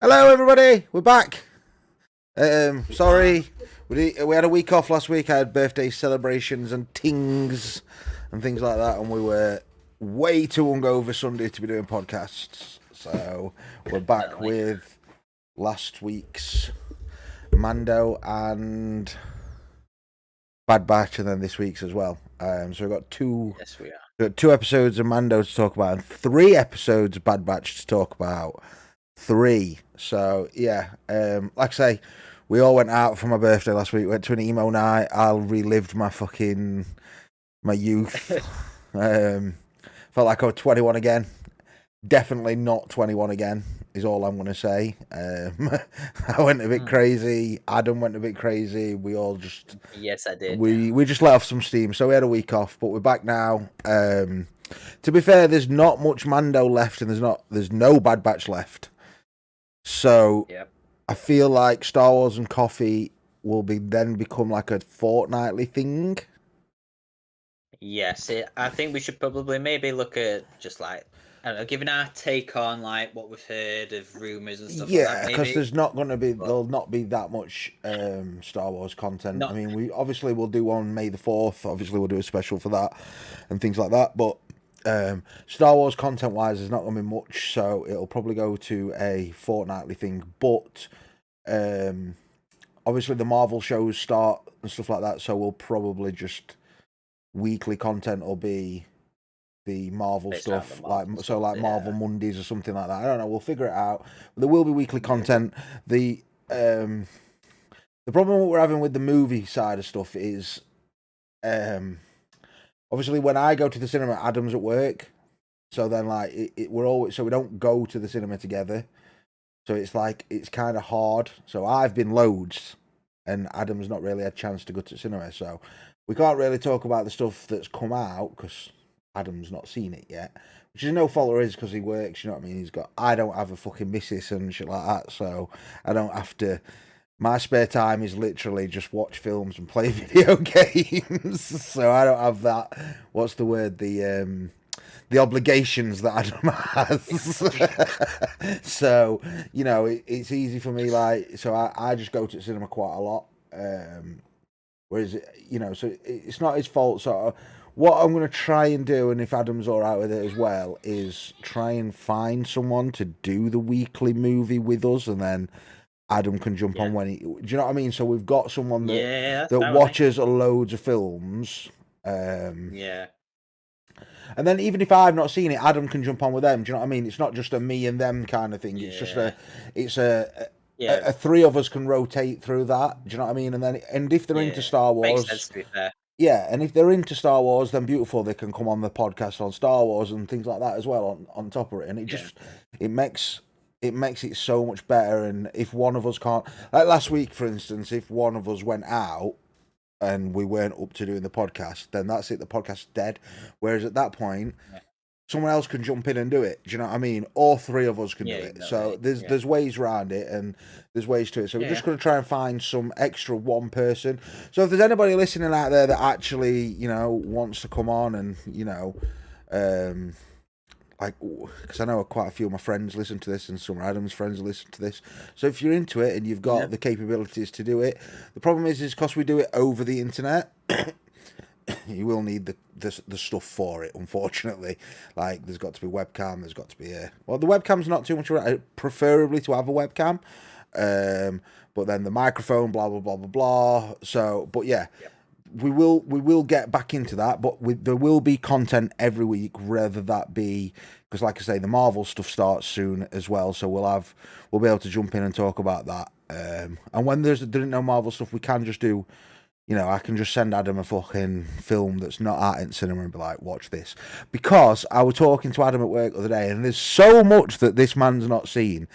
Hello, everybody. We're back. Sorry, we had a week off last week. I had birthday celebrations and tings and things like that, and we were way too hungover Sunday to be doing podcasts. So we're back with last week's Mando and Bad Batch, and then this week's as well. So we've got two. Yes, we are. We've got 2 episodes of Mando to talk about, and 3 episodes of Bad Batch to talk about. 3. So yeah, like I say, we all went out for my birthday last week. Went to an emo night. I relived my youth. Felt like I was 21 again. Definitely not 21 again is all I'm gonna say. I went a bit crazy. Adam went a bit crazy. We all just I did. We just let off some steam. So we had a week off, but we're back now. To be fair, there's not much Mando left, and there's no Bad Batch left. So I feel like Star Wars and coffee will become like a fortnightly thing. Yes, I think we should probably maybe look at just like, I don't know, giving our take on like what we've heard of rumors and stuff like that. Yeah, because there's not going to be, there'll not be that much Star Wars content. I mean, we'll do on May the 4th. Obviously, we'll do a special for that and things like that. But Star Wars content wise, there's not going to be much, so it'll probably go to a fortnightly thing. But obviously, the Marvel shows start and stuff like that, so we'll probably just weekly content will be the Marvel stuff, Marvel Mondays or something like that. I don't know. We'll figure it out. There will be weekly content. The problem we're having with the movie side of stuff is, obviously, when I go to the cinema, Adam's at work, so then like we're always, so we don't go to the cinema together. So it's like it's kind of hard. So I've been loads, and Adam's not really had a chance to go to the cinema. So we can't really talk about the stuff that's come out because Adam's not seen it yet, which is no fault of his because he works. You know what I mean? I don't have a fucking missus and shit like that, so I don't have to. My spare time is literally just watch films and play video games. So I don't have that. What's the word? The obligations that Adam has. So, you know, it's easy for me. Like, so I just go to the cinema quite a lot. Whereas, you know, so it's not his fault. So what I'm going to try and do, and if Adam's all right with it as well, is try and find someone to do the weekly movie with us, and then Adam can jump on when he. Do you know what I mean? So we've got someone that watches loads of films. And then even if I've not seen it, Adam can jump on with them. Do you know what I mean? It's not just a me and them kind of thing. It's just a 3 of us can rotate through that. Do you know what I mean? And if they're into Star Wars, makes sense, to be fair. Yeah, and if they're into Star Wars, then beautiful. They can come on the podcast on Star Wars and things like that as well on top of it. And it makes it so much better. And if one of us can't, like last week, for instance, if one of us went out and we weren't up to doing the podcast, then that's it. The podcast's dead. Whereas at that point, someone else can jump in and do it. Do you know what I mean? All 3 of us can do it. So there's ways around it, and there's ways to it. So we're just going to try and find some extra one person. So if there's anybody listening out there that actually, you know, wants to come on and, you know, like, because I know quite a few of my friends listen to this, and some of Adam's friends listen to this. So if you're into it and you've got the capabilities to do it, the problem is because we do it over the internet, you will need the stuff for it, unfortunately. Like, there's got to be webcam, there's got to be the webcam's not too much, preferably to have a webcam, but then the microphone, blah blah blah blah blah. So, but we will get back into that, but there will be content every week, whether that be, because like I say, the Marvel stuff starts soon as well, so we'll be able to jump in and talk about that. And when there's no Marvel stuff, we can just do, you know, I can just send Adam a fucking film that's not out in cinema and be like, watch this. Because I was talking to Adam at work the other day, and there's so much that this man's not seen.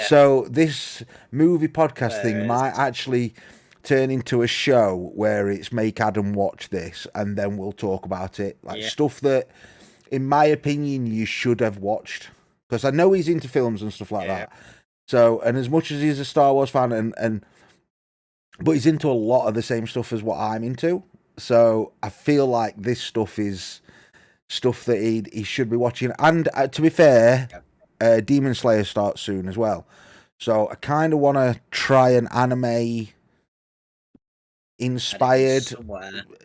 So this movie podcast thing might actually turn into a show where it's make Adam watch this and then we'll talk about it. Like stuff that, in my opinion, you should have watched. Because I know he's into films and stuff like that. So, and as much as he's a Star Wars fan, but he's into a lot of the same stuff as what I'm into. So I feel like this stuff is stuff that he should be watching. And to be fair, Demon Slayer starts soon as well. So I kind of want to try an anime inspired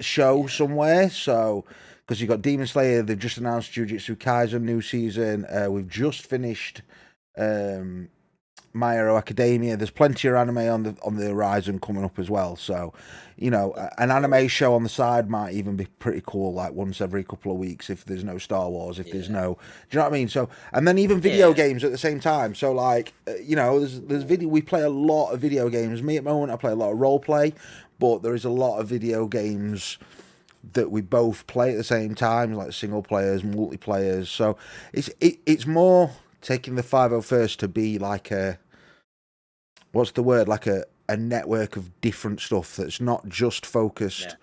show somewhere. So, because you've got Demon Slayer, they've just announced Jujutsu Kaisen new season. We've just finished My Hero Academia. There's plenty of anime on the horizon coming up as well. So, you know, an anime show on the side might even be pretty cool, like once every couple of weeks if there's no Star Wars, if there's no, do you know what I mean? So, and then even video games at the same time. So, like, you know, there's video. We play a lot of video games. Me at the moment, I play a lot of role play, but there is a lot of video games that we both play at the same time, like single players, multiplayers. So it's more taking the 501st to be like a, what's the word, like a network of different stuff that's not just focused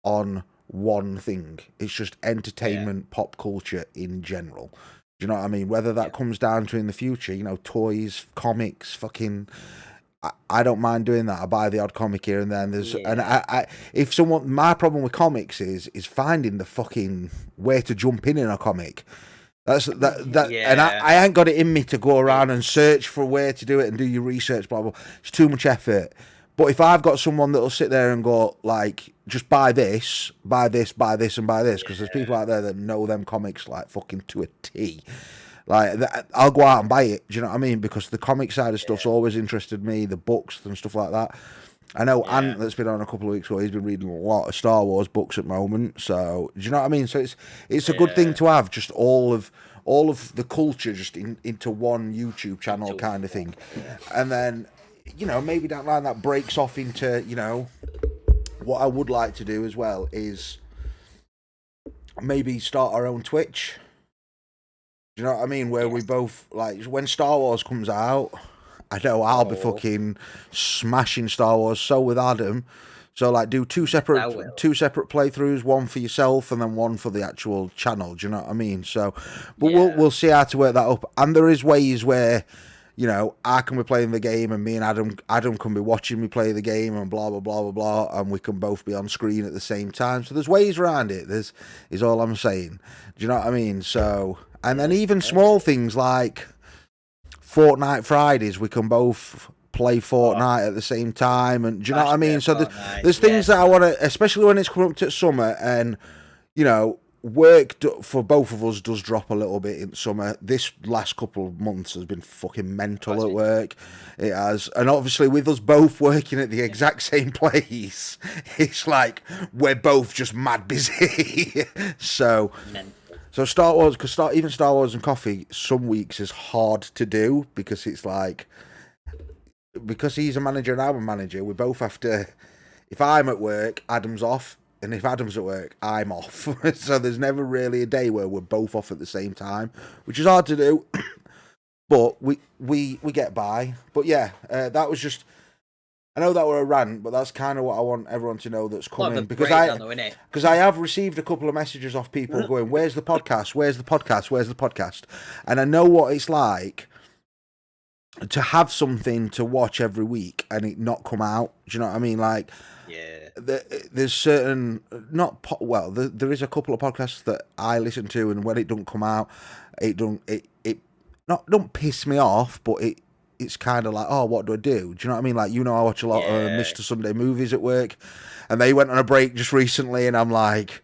on one thing. It's just entertainment, pop culture in general. Do you know what I mean? Whether that comes down to in the future, you know, toys, comics, fucking, I don't mind doing that. I buy the odd comic here and then. And I if someone, my problem with comics is finding the fucking way to jump in a comic. And I ain't got it in me to go around and search for a way to do it and do your research, blah blah. It's too much effort. But if I've got someone that'll sit there and go like, just buy this, buy this, buy this, and buy this, because there's people out there that know them comics like fucking to a T. Like, I'll go out and buy it. Do you know what I mean? Because the comic side of stuff's always interested me, the books and stuff like that. I know Ant, that's been on a couple of weeks ago, he's been reading a lot of Star Wars books at the moment. So, do you know what I mean? So it's a good thing to have just all of the culture just into one YouTube channel kind of thing. And then, you know, maybe down the line that breaks off into, you know, what I would like to do as well is maybe start our own Twitch. Do you know what I mean? Where we both, like, when Star Wars comes out, I know I'll be fucking smashing Star Wars. So with Adam, so like do two separate playthroughs, one for yourself and then one for the actual channel. Do you know what I mean? So, but we'll see how to work that up. And there is ways where, you know, I can be playing the game and me and Adam can be watching me play the game and blah blah blah blah blah, and we can both be on screen at the same time. So there's ways around it. Is all I'm saying. Do you know what I mean? So. And then even small things like Fortnite Fridays, we can both play Fortnite at the same time. And do you know what I mean? So there's things that I want to, especially when it's coming up to summer and, you know, work for both of us does drop a little bit in summer. This last couple of months has been fucking mental at work. It has. And obviously with us both working at the exact same place, it's like we're both just mad busy. So Star Wars, because even Star Wars and coffee, some weeks is hard to do because it's like, because he's a manager and I'm a manager, we both have to, if I'm at work, Adam's off, and if Adam's at work, I'm off. So there's never really a day where we're both off at the same time, which is hard to do, but we get by. But yeah, that was just, I know that were a rant, but that's kind of what I want everyone to know that's coming. Because I have received a couple of messages off people going, where's the podcast? Where's the podcast? Where's the podcast? And I know what it's like to have something to watch every week and it not come out. Do you know what I mean? Like, there's certain, there is a couple of podcasts that I listen to, and when it don't come out, it don't piss me off, but it's kind of like, oh, what do I do? Do you know what I mean? Like, you know, I watch a lot of Mr. Sunday Movies at work, and they went on a break just recently, and I'm like,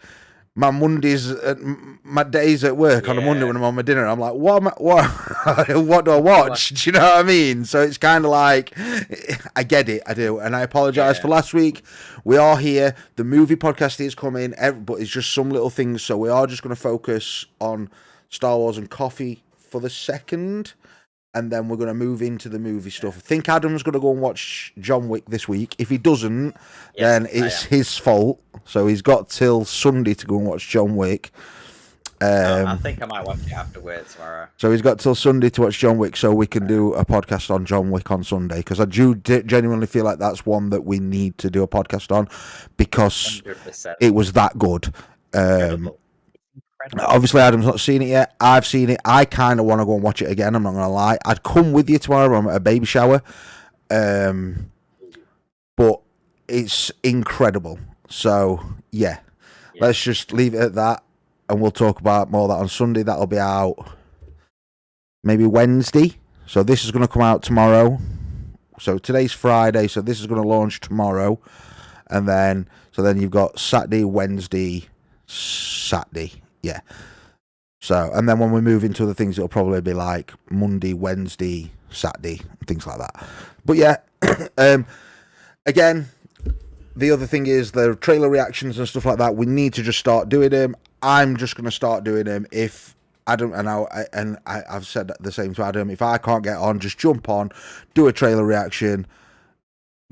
my days at work on a Monday when I'm on my dinner, I'm like, what do I watch? Do you know what I mean? So it's kind of like, I get it, I do, and I apologise for last week. We are here. The movie podcast is coming, but it's just some little things, so we are just going to focus on Star Wars and coffee for the second. And then we're going to move into the movie stuff. I think Adam's going to go and watch John Wick this week. If he doesn't, then it's his fault. So he's got till Sunday to go and watch John Wick. I think I might watch it afterwards tomorrow. So he's got till Sunday to watch John Wick so we can do a podcast on John Wick on Sunday. Because I do genuinely feel like that's one that we need to do a podcast on because 100%. It was that good. Obviously, Adam's not seen it yet. I've seen it. I kind of want to go and watch it again. I'm not going to lie. I'd come with you tomorrow. I'm at a baby shower. But it's incredible. So, yeah. Let's just leave it at that. And we'll talk about more of that on Sunday. That'll be out maybe Wednesday. So this is going to come out tomorrow. So today's Friday, so this is going to launch tomorrow. And then you've got Saturday, Wednesday, Saturday. Yeah. So, and then when we move into other things, it'll probably be like Monday, Wednesday, Saturday, things like that. But yeah, again, the other thing is the trailer reactions and stuff like that. We need to just start doing them. I'm just going to start doing them if Adam and I've said the same to Adam. If I can't get on, just jump on, do a trailer reaction,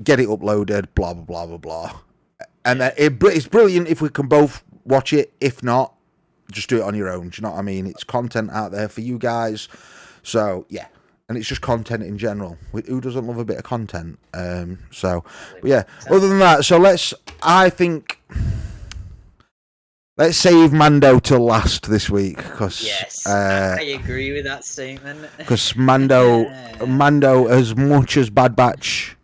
get it uploaded, blah blah blah blah blah. And it's brilliant if we can both watch it. If not, just do it on your own. Do you know what I mean? It's content out there for you guys. So yeah, and it's just content in general. Who doesn't love a bit of content? But yeah. Other than that, so let's save Mando till last this week because yes, I agree with that statement. Because Mando, as much as Bad Batch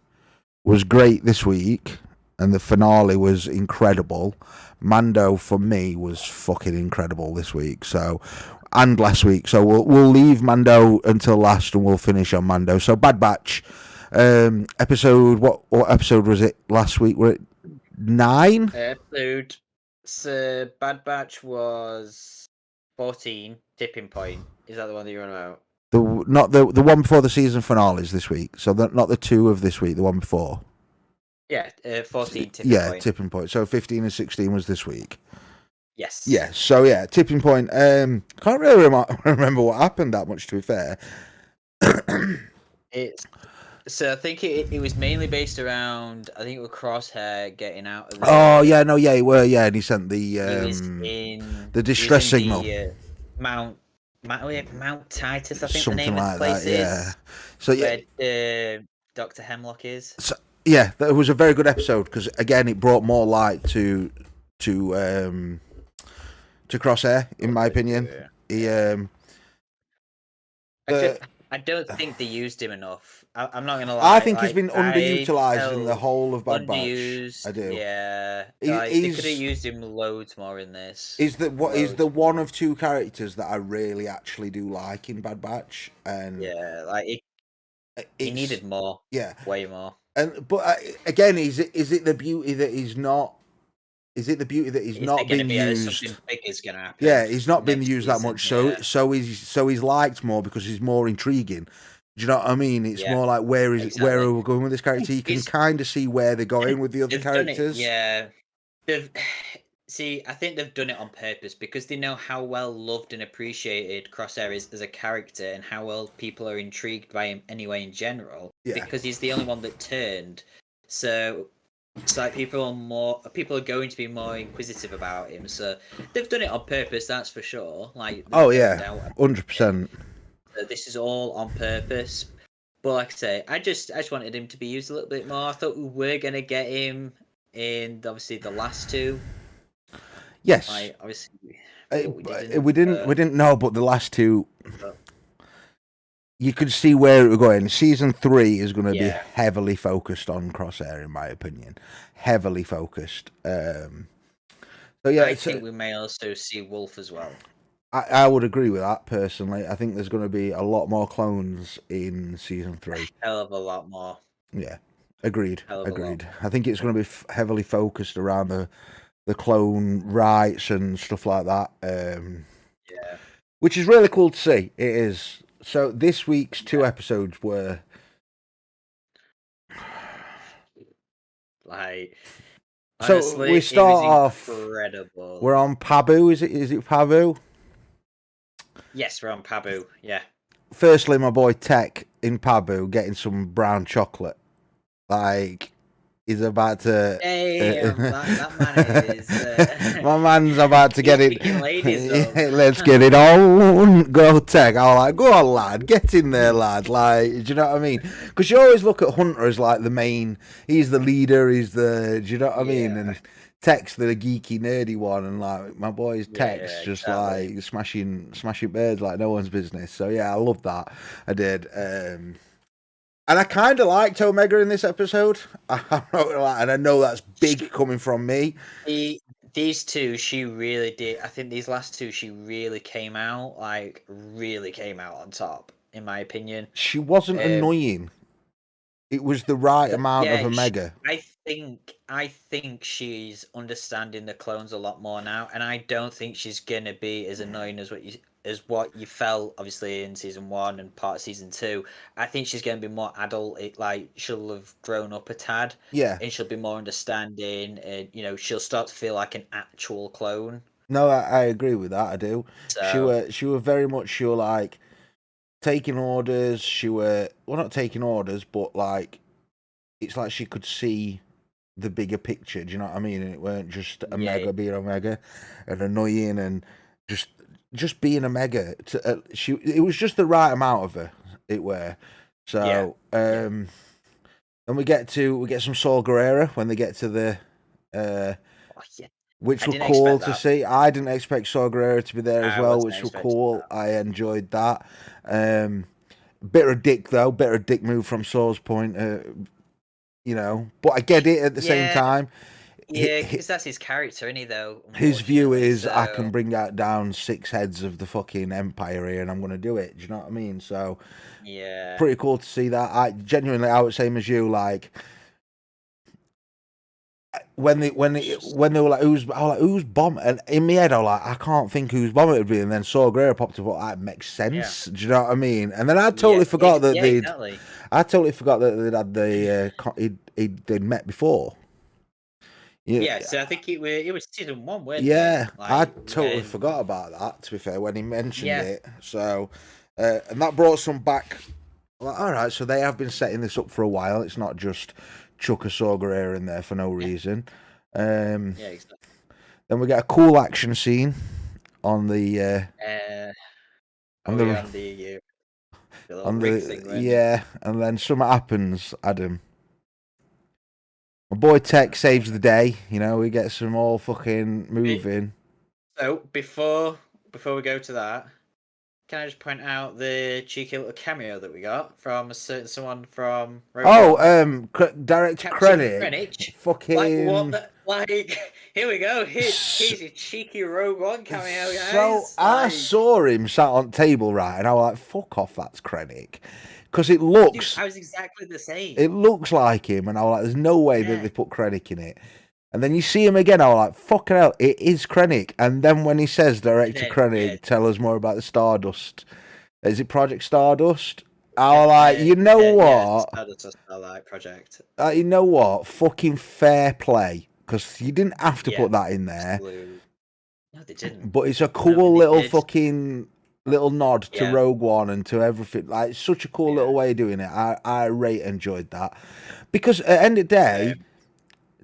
was great this week and the finale was incredible, Mando for me was fucking incredible this week. So, and last week. So we'll leave Mando until last and we'll finish on Mando. So Bad Batch, episode what episode was it last week? Were it 9? Episode. So Bad Batch was 14. Tipping Point. Is that the one that you're on about? Not the one before the season finales this week. So not the 2 of this week. The one before. Yeah, 14. Tipping Point. Yeah, Tipping Point. So 15 and 16 was this week. Yes. Yeah. So yeah, Tipping Point. Can't really remember what happened that much. To be fair. So I think it was mainly based around, I think it was Crosshair getting out of and he sent the distress signal. Mount Titus, I think something the name like of the place that, is. Yeah. So yeah, where Dr. Hemlock is. So, yeah, that was a very good episode because again it brought more light to Crosshair, in my opinion. I don't think they used him enough. I'm not gonna lie. I think he's been underutilized in the whole of Bad Batch. I do. Yeah, they could have used him loads more in this. Is the one of 2 characters that I really actually do like in Bad Batch, and yeah, like he needed more. Yeah, way more. But again, is it the beauty that he's not? Is it the beauty that he's not being used? Something big is gonna happen. Yeah, he's not been used that much, so he's liked more because he's more intriguing. Do you know what I mean? It's more like where are we going with this character? You can kind of see where they're going with the other characters. Yeah, I think they've done it on purpose because they know how well loved and appreciated Crosshair is as a character and how well people are intrigued by him anyway in general. Yeah. Because he's the only one that turned. So it's like people are going to be more inquisitive about him. So they've done it on purpose, that's for sure. Like 100%. This is all on purpose. But like I say, I just wanted him to be used a little bit more. I thought we were gonna get him in obviously the last 2. Yes. Like, obviously we didn't know, but the last 2 you could see where it was going. Season 3 is going to be heavily focused on Crosshair, in my opinion. Heavily focused. I think we may also see Wolf as well. I would agree with that personally. I think there's going to be a lot more clones in season 3. Hell of a lot more. Yeah, agreed. I think it's going to be heavily focused around the clone rights and stuff like that. Which is really cool to see. It is. So this week's 2 episodes were like. Honestly, so we start off. Incredible. We're on Pabu. Is it Pabu? Yes, we're on Pabu. Yeah. Firstly, my boy Tech in Pabu getting some brown chocolate. Like he's about to. Hey, that man is. My man's about to get it. Ladies, let's get it on. Go Tech. I'm like, go on, lad. Get in there, lad. Like, do you know what I mean? Because you always look at Hunter as like the main. He's the leader. He's the. Do you know what I mean? And Tech's the geeky, nerdy one, and like my boy's Tech's just like smashing birds like no one's business. So yeah, I loved that. I did. And I kind of liked Omega in this episode. And I know that's big coming from me. These 2, she really did. I think these last 2, she really came out on top. in my opinion. She wasn't annoying. It was the right amount of Omega. I think she's understanding the clones a lot more now, and I don't think she's gonna be as annoying as what you felt obviously in season 1 and part of season 2. I think she's gonna be more adult. Like she'll have grown up a tad, and she'll be more understanding, and she'll start to feel like an actual clone. No, I agree with that. I do. So, she were very much like taking orders. She were not taking orders, but like it's like she could see the bigger picture. Do you know what I mean? And it weren't just Omega being Omega and annoying and just being Omega. It was just the right amount of her. It were. So and we get some Saw Gerrera when they get to the which were cool to see. I didn't expect Saw Gerrera to be there as well, which were cool. I enjoyed that. Bit of dick though, bit of dick move from Saw's point. But I get it at the same time. Yeah, because that's his character, isn't he? Though his view is, I can bring out down 6 heads of the fucking empire here, and I'm going to do it. Do you know what I mean? So pretty cool to see that. I was same as you, like. When they were like, who's bomb? And in my head, I was like, I can't think whose bomb it would be. And then Saw Gerrera popped up. That makes sense. Do you know what I mean? And then I totally forgot that they'd. Exactly. I totally forgot that they'd had they'd met before. So I think it was season 1, weren't they? I totally forgot about that. To be fair, when he mentioned it, so and that brought some back. Like, all right, so they have been setting this up for a while. It's not just chuck a Saw Gerrera in there for no reason. Exactly. Then we get a cool action scene on the and then something happens, Adam. My boy Tech saves the day. We get some all fucking moving. So before we go to that, can I just point out the cheeky little cameo that we got from someone from Director Krennic. Fucking here we go. Here's your cheeky Rogue One cameo, guys. So I saw him sat on table, right, and I was like, "Fuck off, that's Krennic," because it looks. Dude, I was exactly the same. It looks like him, and I was like, "There's no way that they put Krennic in it." And then you see him again, I was like, fucking hell, it is Krennic. And then when he says, Director Krennic, tell us more about the Stardust. Is it Project Stardust? I was like, you know what? Stardust or Starlight Project. You know what? Fucking fair play. Because you didn't have to put that in there. Absolutely. No, they didn't. But it's a cool little fucking little nod to Rogue One and to everything. Like, it's such a cool little way of doing it. I really enjoyed that. Because at the end of the day...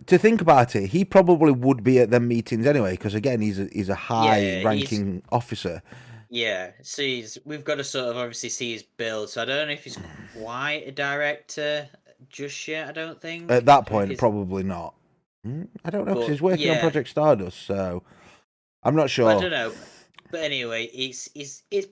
To think about it, he probably would be at them meetings anyway, because again, he's a high-ranking officer. Yeah, so we've got to sort of obviously see his build. So I don't know if he's quite a director just yet. I don't think at that point, probably not. I don't know because he's working on Project Stardust, so I'm not sure. I don't know. But anyway, it's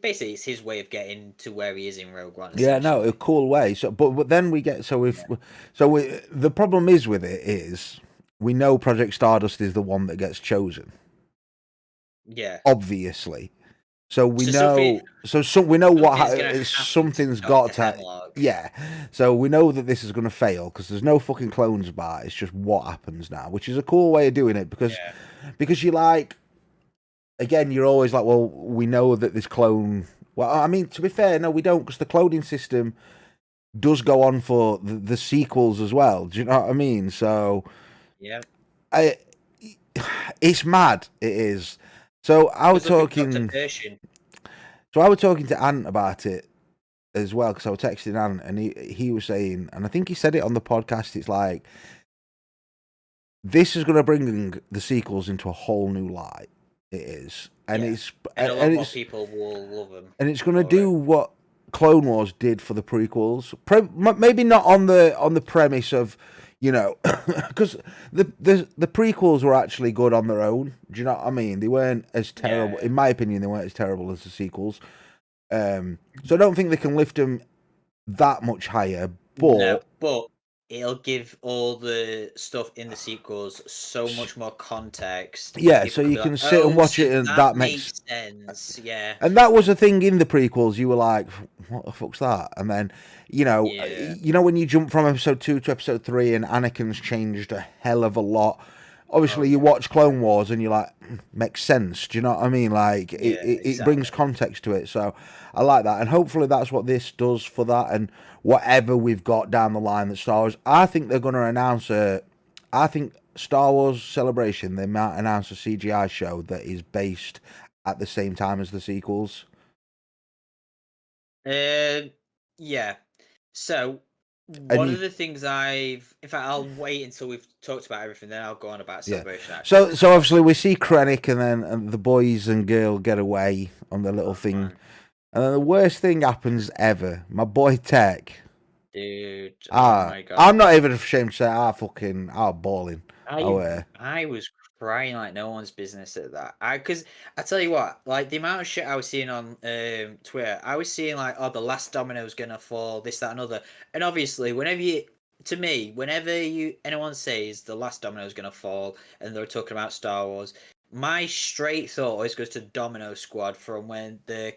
basically his way of getting to where he is in Rogue One. Yeah, no, a cool way. So, but then we get the problem is with it is we know Project Stardust is the one that gets chosen. Yeah, obviously. So we know. We know what something's got to. Yeah. So we know that this is going to fail because there's no fucking clones about. It's just what happens now, which is a cool way of doing it because you like. Again, you're always like, well, we know that this clone... Well, I mean, to be fair, no, we don't, because the cloning system does go on for the sequels as well. Do you know what I mean? So... Yeah. It's mad. It is. So I was talking... So I was talking to Ant about it as well, because I was texting Ant, and he was saying, and I think he said it on the podcast, it's like, this is going to bring the sequels into a whole new light. It is, and it's and a lot more people will love them. And it's going to do what Clone Wars did for the prequels. Maybe not on the premise of, because the prequels were actually good on their own. Do you know what I mean? They weren't as terrible, in my opinion. They weren't as terrible as the sequels. So I don't think they can lift them that much higher. But it'll give all the stuff in the sequels so much more context. Yeah, so People can you be like, can sit and "Oh, watch so it, and that that makes. makes sense." Yeah, And that was a thing in the prequels. You were like, "What the fuck's that?" And then, yeah, when you jump from episode 2 to episode 3, and Anakin's changed a hell of a lot. oh Obviously, you yeah, watch Clone Wars, and you're like, "Makes sense." Do you know what I mean? Like, yeah, it brings exactly. context to it. So I like that, and hopefully that's what this does for that, and whatever we've got down the line that Star Wars. I think they're going to announce a. I think Star Wars Celebration. They might announce a CGI show that is based at the same time as the sequels. Uh, yeah. So And one you, of the things I've, in fact, I'll wait until we've talked about everything, then I'll go on about yeah. Celebration. Actually, So because I've got obviously some. we see Krennic, and then the boys and girl get away on their little Oh thing, man, and then the worst thing happens ever. My boy Tech. dude! Oh my god! I'm not even ashamed to say I'm balling. I I was crying like no one's business at that. Because I tell you what, like the amount of shit I was seeing on Twitter, I was seeing like, oh, the last domino's gonna fall, this, that, and other. And obviously, whenever anyone says the last domino's gonna fall, and they're talking about Star Wars, my straight thought always goes to Domino Squad from when they're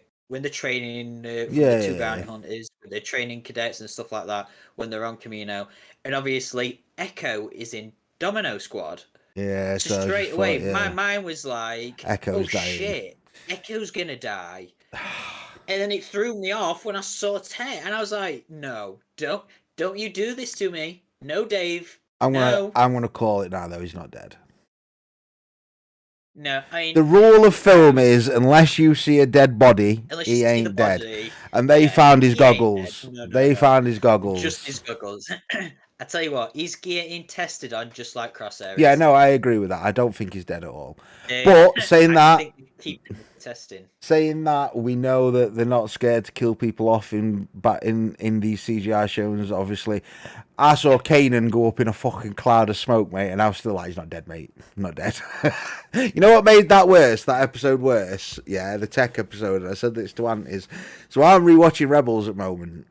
training from the Yeah, two yeah, bounty yeah. hunters, they're training cadets and stuff like that when they're on Camino. And obviously, Echo is in Domino Squad. Yeah, So so I just straight away, thought, my yeah, mind was like, "Oh Echo's dying. shit, Echo's gonna die." And then it threw me off when I saw Tet, and I was like, "No, don't you do this to me? No, Dave, no, I'm gonna call it now though. He's not dead. no." I The mean, rule of film is unless you see a dead body, unless you he see the ain't dead. body, And they yeah, found his he ain't dead. goggles. No, no, They no, found his just goggles. his goggles. I tell you what, he's getting tested on just like Yeah, Crosshair no, I agree with that. I don't think he's dead at all. is. But saying I that, think they keep testing. we know that they're not scared to kill people off in these CGI shows. Obviously, I saw Kanan go up in a fucking cloud of smoke, mate, and I was still like, he's not dead, mate. Not dead. You know what made that worse? That episode worse? Yeah, the tech episode. I said this to Ant is. So I'm rewatching Rebels at the moment,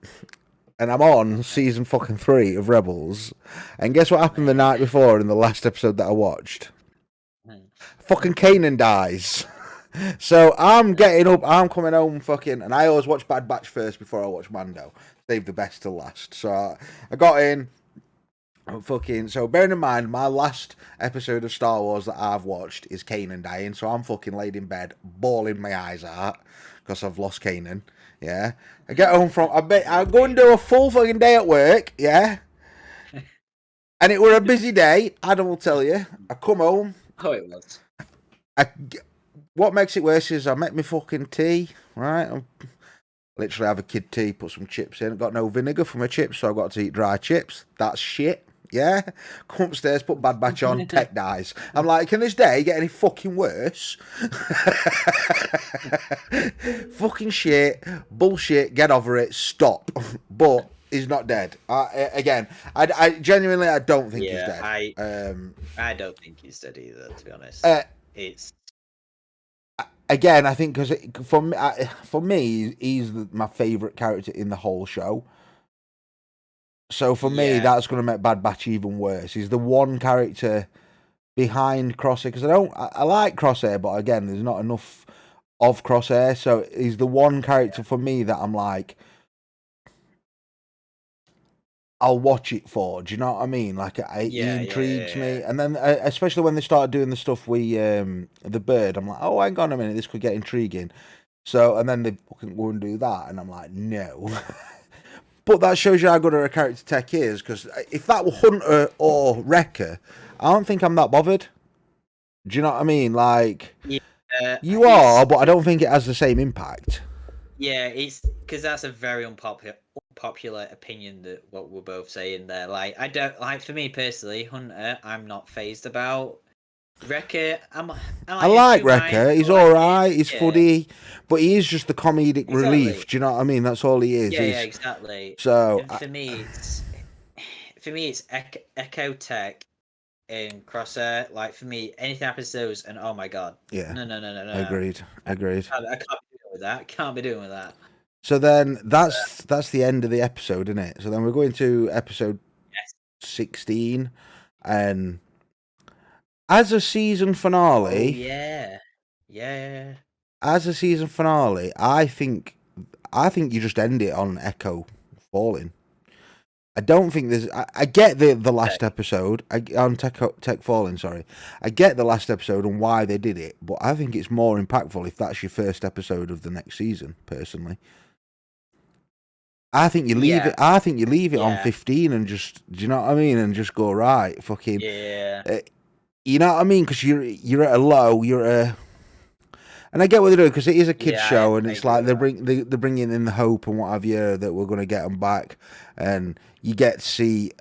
and I'm on season fucking 3 of Rebels, and guess what happened the night before in the last episode that I watched? Fucking Kanan dies. So I'm getting up, I'm coming home fucking, and I always watch Bad Batch first before I watch Mando. Save the best till last. So I got in, fucking, so bearing in mind, my last episode of Star Wars that I've watched is Kanan dying, so I'm fucking laid in bed, bawling my eyes out, because I've lost Kanan, yeah. I get home from, I go and do a full fucking day at work, yeah. And it were a busy day, Adam will tell you. I come home. Oh, it was. What makes it worse is I make my fucking tea, right? I literally have a kid tea, put some chips in. Got no vinegar for my chips, so I've got to eat dry chips. That's shit. Yeah? Come upstairs, put Bad Batch on, Tech dies. I'm like, can this day get any fucking worse? Fucking shit. Bullshit. Get over it. Stop. But he's not dead. I genuinely, I don't think he's dead. I don't think he's dead either, to be honest. It's again, I think because for me, he's my favourite character in the whole show. So for me, that's going to make Bad Batch even worse. He's the one character behind Crosshair, because I like Crosshair, but again, there's not enough of Crosshair. So he's the one character for me that I'm like, I'll watch it for. Do you know what I mean? Like, he intrigues me. And then, especially when they started doing the stuff with the bird, I'm like, oh, hang on a minute, this could get intriguing. So, and then they fucking go and do that, and I'm like, no. But that shows you how good a character Tech is, because if that were Hunter or Wrecker, I don't think I'm that bothered. Do you know what I mean? Like, you are, but I don't think it has the same impact. Yeah, it's because that's a very unpopular opinion that what we're both saying there. Like, I don't like, for me personally, Hunter, I'm not phased about. Wrecker, I like Wrecker. He's all right. He's funny, but he is just the comedic relief. Do you know what I mean? That's all he is. Yeah, exactly. So and for me, it's Echo Tech and Crosshair. Like, for me, anything happens to those, and oh my god, yeah, no. Agreed. I can't be doing with that. Can't be doing with that. So then that's the end of the episode, isn't it? So then we're going to episode 16, and as a season finale, yeah. As a season finale, I think you just end it on Echo falling. I don't think there's. I get the last episode on Tech falling. Sorry, I get the last episode and why they did it, but I think it's more impactful if that's your first episode of the next season. Personally, I think you leave it. I think you leave it on 15 and just. Do you know what I mean? And just go right, fucking. Yeah. You know what I mean? Because you're at a low. You're at a. And I get what they're doing because it is a kids show, and it's like they're bringing in the hope and what have you that we're going to get them back, and you get to see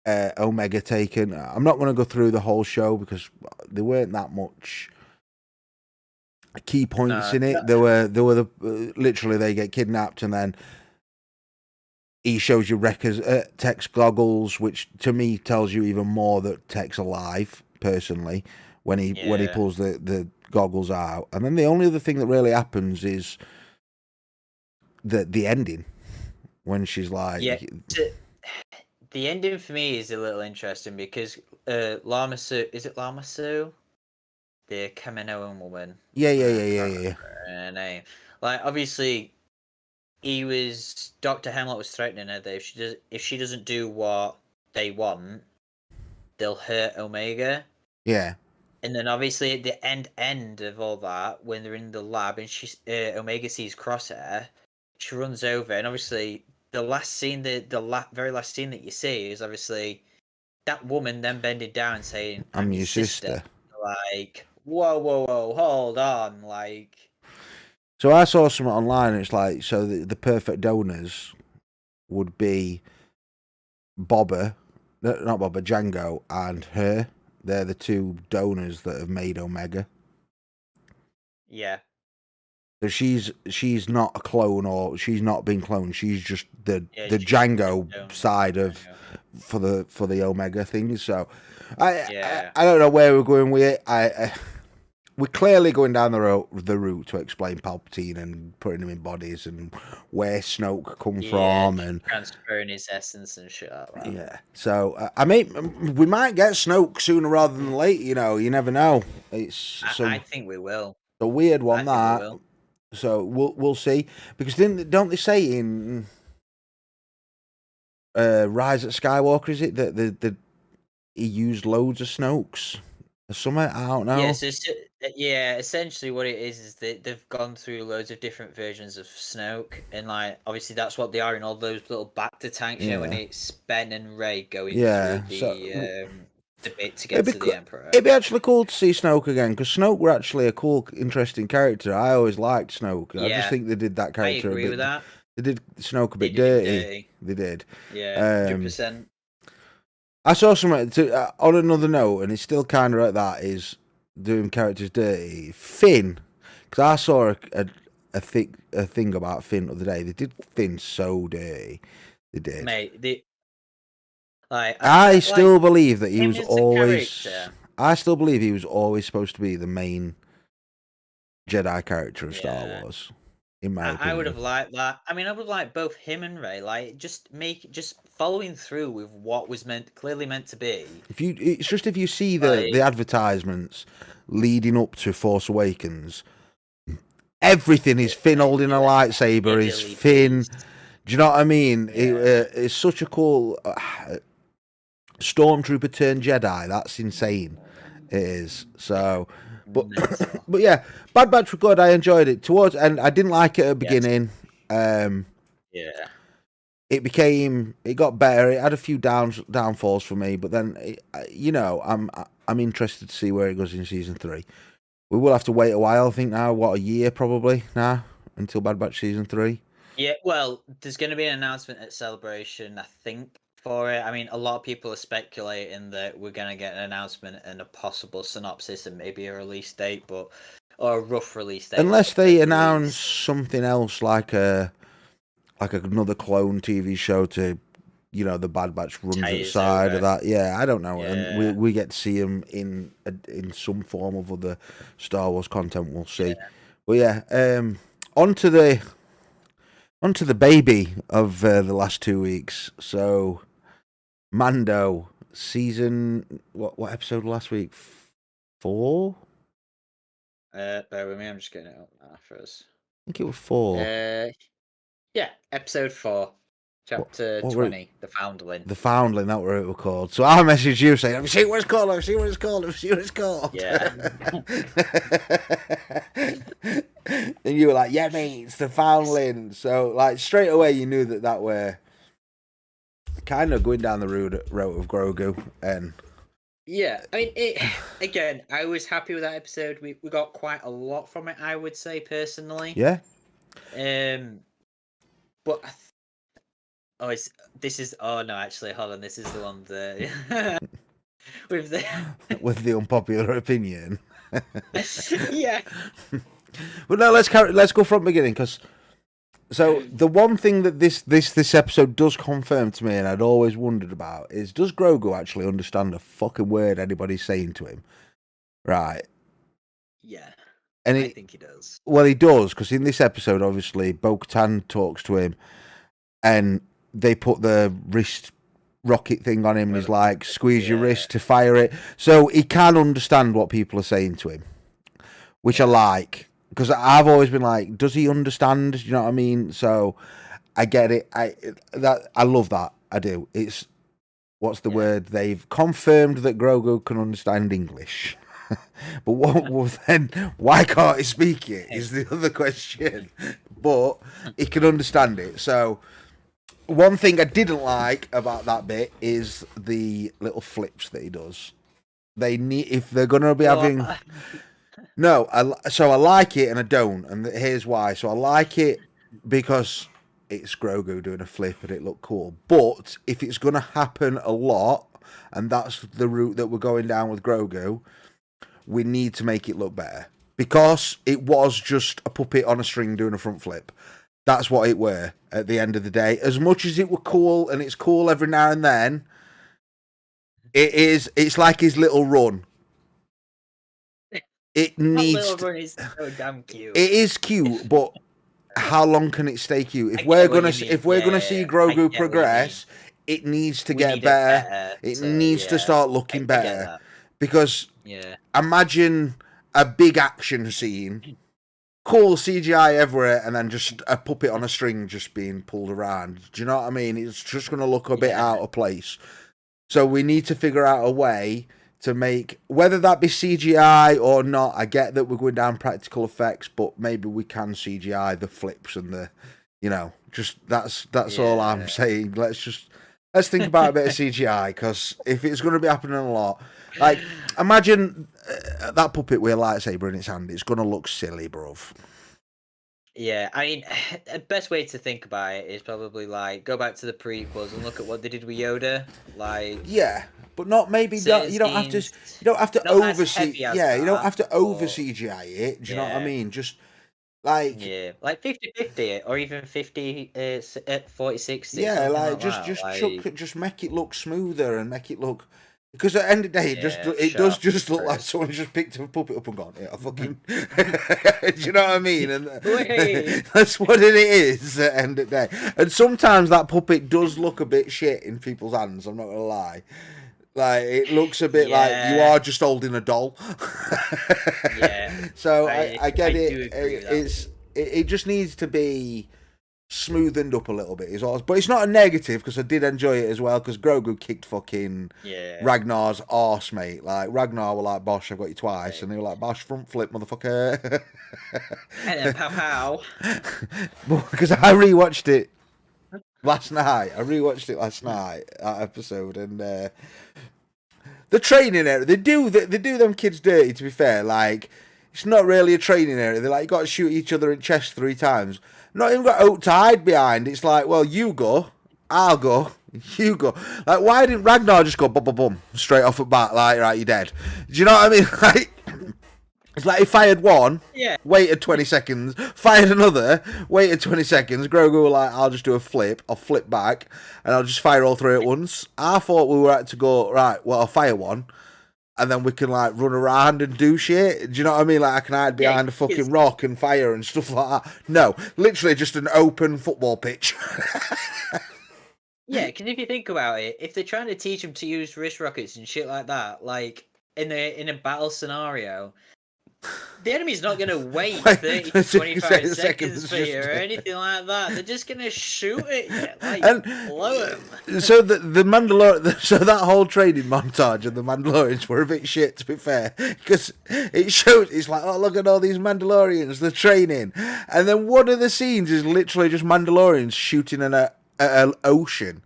Omega taken. I'm not going to go through the whole show because there weren't that much key points in it. There were literally they get kidnapped, and then he shows you Tech's goggles, which to me tells you even more that Tech's alive. Personally, when he pulls the goggles out, and then the only other thing that really happens is the ending when she's like, the ending for me is a little interesting because Lamasu, is it Lamasu, the Kaminoan woman? Yeah. Her name, like obviously, Dr. Hemlock was threatening her that if she doesn't do what they want, they'll hurt Omega. Yeah. And then obviously at the end of all that, when they're in the lab and Omega sees Crosshair, she runs over, and obviously the last scene, very last scene that you see is obviously that woman then bending down and saying, "I'm your sister." Like, whoa, hold on, like. So I saw something online, and it's like, so the perfect donors would be Bobber, not Bobber, Django, and her. They're the two donors that have made Omega. Yeah. So she's not a clone, or she's not been cloned. She's just the Django side of for the Omega thing. So I don't know where we're going with it. We're clearly going down the route to explain Palpatine and putting him in bodies and where Snoke come from and transferring his essence and shit like that. Yeah. So we might get Snoke sooner rather than later. You know, you never know. I think we will. A weird one that. So we'll see, because don't they say in Rise of Skywalker, is it that he used loads of Snokes or something? I don't know. Essentially what it is that they've gone through loads of different versions of Snoke, and like obviously that's what they are in all those little Bacta tanks. You know, when it's Ben and Rey going through the bit to get to the Emperor. It'd be actually cool to see Snoke again, because Snoke were actually a cool, interesting character. I always liked Snoke. I just think they did that character I agree with that. They did Snoke a bit dirty. They did. Yeah, 100%. I saw something on another note, and it's still kind of like that, is doing characters dirty. Finn, because I saw a thing about Finn the other day. They did Finn so dirty. They did. Mate, I still believe that he was always. I still believe he was always supposed to be the main Jedi character of Star Wars. In my opinion, I would have liked that. I mean, I would like both him and Rey, like just following through with what was clearly meant to be. If you see the advertisements leading up to Force Awakens, everything is Finn holding a lightsaber. Is Finn? Do you know what I mean? It's such a cool Stormtrooper turned Jedi. That's insane. It is. So, but yeah, Bad Batch was good. I enjoyed it and I didn't like it at the beginning. It got better. It had a few downfalls for me, but then I'm interested to see where it goes in season 3. We will have to wait a while. I think now, a year probably now until Bad Batch season 3. Yeah, well, there's going to be an announcement at Celebration, I think, for it. I mean, a lot of people are speculating that we're going to get an announcement and a possible synopsis and maybe a release date, or a rough release date. Unless they announce something else like another clone TV show to, the Bad Batch runs outside of that. Yeah, I don't know. Yeah. And we get to see him in some form of other Star Wars content. We'll see. Yeah. But yeah, onto the baby of the last 2 weeks. So Mando season. What episode last week? 4. Bear with me. I'm just getting it up now for us. I think it was 4. Yeah, episode 4, chapter 20, The Foundling. The Foundling, that were it were called. So I messaged you saying, "Have you seen what it's called? Have you seen what it's called? Have you seen what it's called?" Yeah. And you were like, "Yeah, mate, it's The Foundling." So like straight away, you knew that were kind of going down the route of Grogu, and yeah, I mean, again, I was happy with that episode. We got quite a lot from it, I would say personally. Yeah. But oh no, actually, hold on, this is the one that with the unpopular opinion. Yeah. But no, let's go from the beginning, because so the one thing that this episode does confirm to me, and I'd always wondered about, is does Grogu actually understand a fucking word anybody's saying to him? Right. Yeah. And I think he does. Well, he does, because in this episode, obviously, Bo-Katan talks to him, and they put the wrist rocket thing on him, and he's like, squeeze your wrist to fire it. So he can understand what people are saying to him, which I like, because I've always been like, does he understand? You know what I mean? So I get it. I love that. I do. It's, what's the word? They've confirmed that Grogu can understand English. But then why can't he speak it is the other question. But he can understand it. So one thing I didn't like about that bit is the little flips that he does. They need, if they're going to be having... No, so I like it and I don't, and here's why. So I like it because it's Grogu doing a flip and it looked cool. But if it's going to happen a lot, and that's the route that we're going down with Grogu, we need to make it look better, because it was just a puppet on a string doing a front flip. That's what it were at the end of the day. As much as it were cool, and it's cool every now and then, it's like his little run. It needs. Little run is so damn cute. It is cute, but how long can it stay cute? If we're gonna see Grogu progress, it needs to get better. It needs to start looking better. Because imagine a big action scene, cool CGI everywhere, and then just a puppet on a string just being pulled around. Do you know what I mean? It's just going to look a bit out of place. So we need to figure out a way to make, whether that be CGI or not, I get that we're going down practical effects, but maybe we can CGI the flips and the, just that's all I'm saying. Let's think about a bit of CGI, because if it's going to be happening a lot, like, imagine that puppet with a lightsaber in its hand. It's going to look silly, bruv. Yeah, I mean, the best way to think about it is probably like go back to the prequels and look at what they did with Yoda. Like, yeah, but not maybe not, you don't have to over CGI. You don't have to over CGI it. Do you know what I mean? Just like, like 50-50 or even 40-60. Yeah, like just make it look smoother and make it look. Because at the end of the day, it does just look like someone just picked a puppet up and gone, I fucking... Do you know what I mean? And that's what it is at the end of the day. And sometimes that puppet does look a bit shit in people's hands, I'm not going to lie. Like, it looks a bit like you are just holding a doll. So I get it. It just needs to be smoothened up a little bit, but it's not a negative, because I did enjoy it as well, because Grogu kicked fucking Ragnar's arse, mate. Like, Ragnar were like, Bosh, I've got you twice, and they were like, Bosh, front flip, motherfucker. And then pow. Because I rewatched it last night, that episode, and the training area, they do them kids dirty, to be fair. Like, it's not really a training area. They're like, you got to shoot each other in chest 3 times. Not even got oak to hide behind. It's like, well, you go, I'll go, you go. Like, why didn't Ragnar just go bum straight off the bat? Like, right, you're dead. Do you know what I mean? Like, it's like he fired one, waited 20 seconds, fired another, waited 20 seconds. Grogu were like, I'll just do a flip. I'll flip back, and I'll just fire all 3 at once. I thought we were at to go, right, well, I'll fire one, and then we can, like, run around and do shit. Do you know what I mean? Like, I can hide behind a fucking rock and fire and stuff like that. No, literally just an open football pitch. Yeah, because if you think about it, if they're trying to teach him to use wrist rockets and shit like that, like in a battle scenario, the enemy's not going to wait 30 to 25 seconds for you or anything like that. They're just going to shoot at you, like, blow them. So the Mandalorian, so that whole training montage of the Mandalorians were a bit shit, to be fair, because it shows, it's like, oh, look at all these Mandalorians, they're training, and then one of the scenes is literally just Mandalorians shooting at an ocean.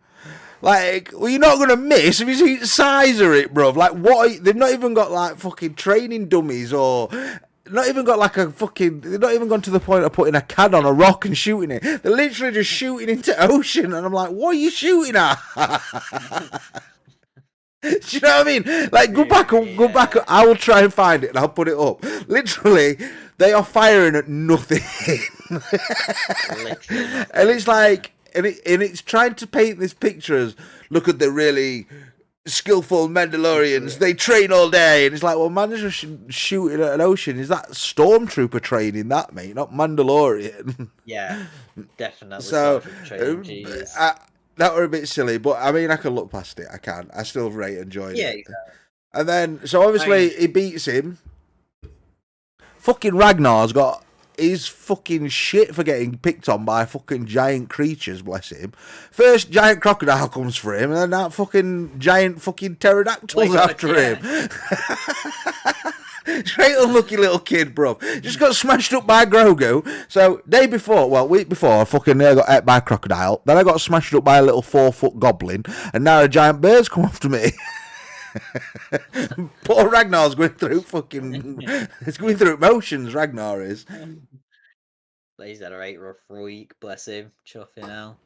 Like, well, you're not gonna miss if you see the size of it, bruv. Like, what? They've not even got like fucking training dummies, or not even got like a fucking. They've not even gone to the point of putting a can on a rock and shooting it. They're literally just shooting into ocean, and I'm like, what are you shooting at? Do you know what I mean? Like, go back. I will try and find it, and I'll put it up. Literally, they are firing at nothing, and it's like. And it's trying to paint this picture as, look at the really skillful Mandalorians, they train all day. And it's like, well, man, just shooting at an ocean. Is that Stormtrooper training, that, mate? Not Mandalorian. Yeah, definitely. So, that were a bit silly. But, I mean, I can look past it. I can. I still really enjoyed it. Yeah, exactly. And then, so obviously, he beats him. Fucking Ragnar's got... He's fucking shit for getting picked on by fucking giant creatures, bless him. First giant crocodile comes for him, and then that fucking giant fucking pterodactyl's after him. Straight unlucky little kid, bro. Just got smashed up by Grogu. So, week before, I fucking got ate by a crocodile. Then I got smashed up by a little 4-foot goblin, and now a giant bird's come after me. Poor Ragnar's going through it's going through emotions, Ragnar is. He's had a right rough week, bless him. Chuffing hell.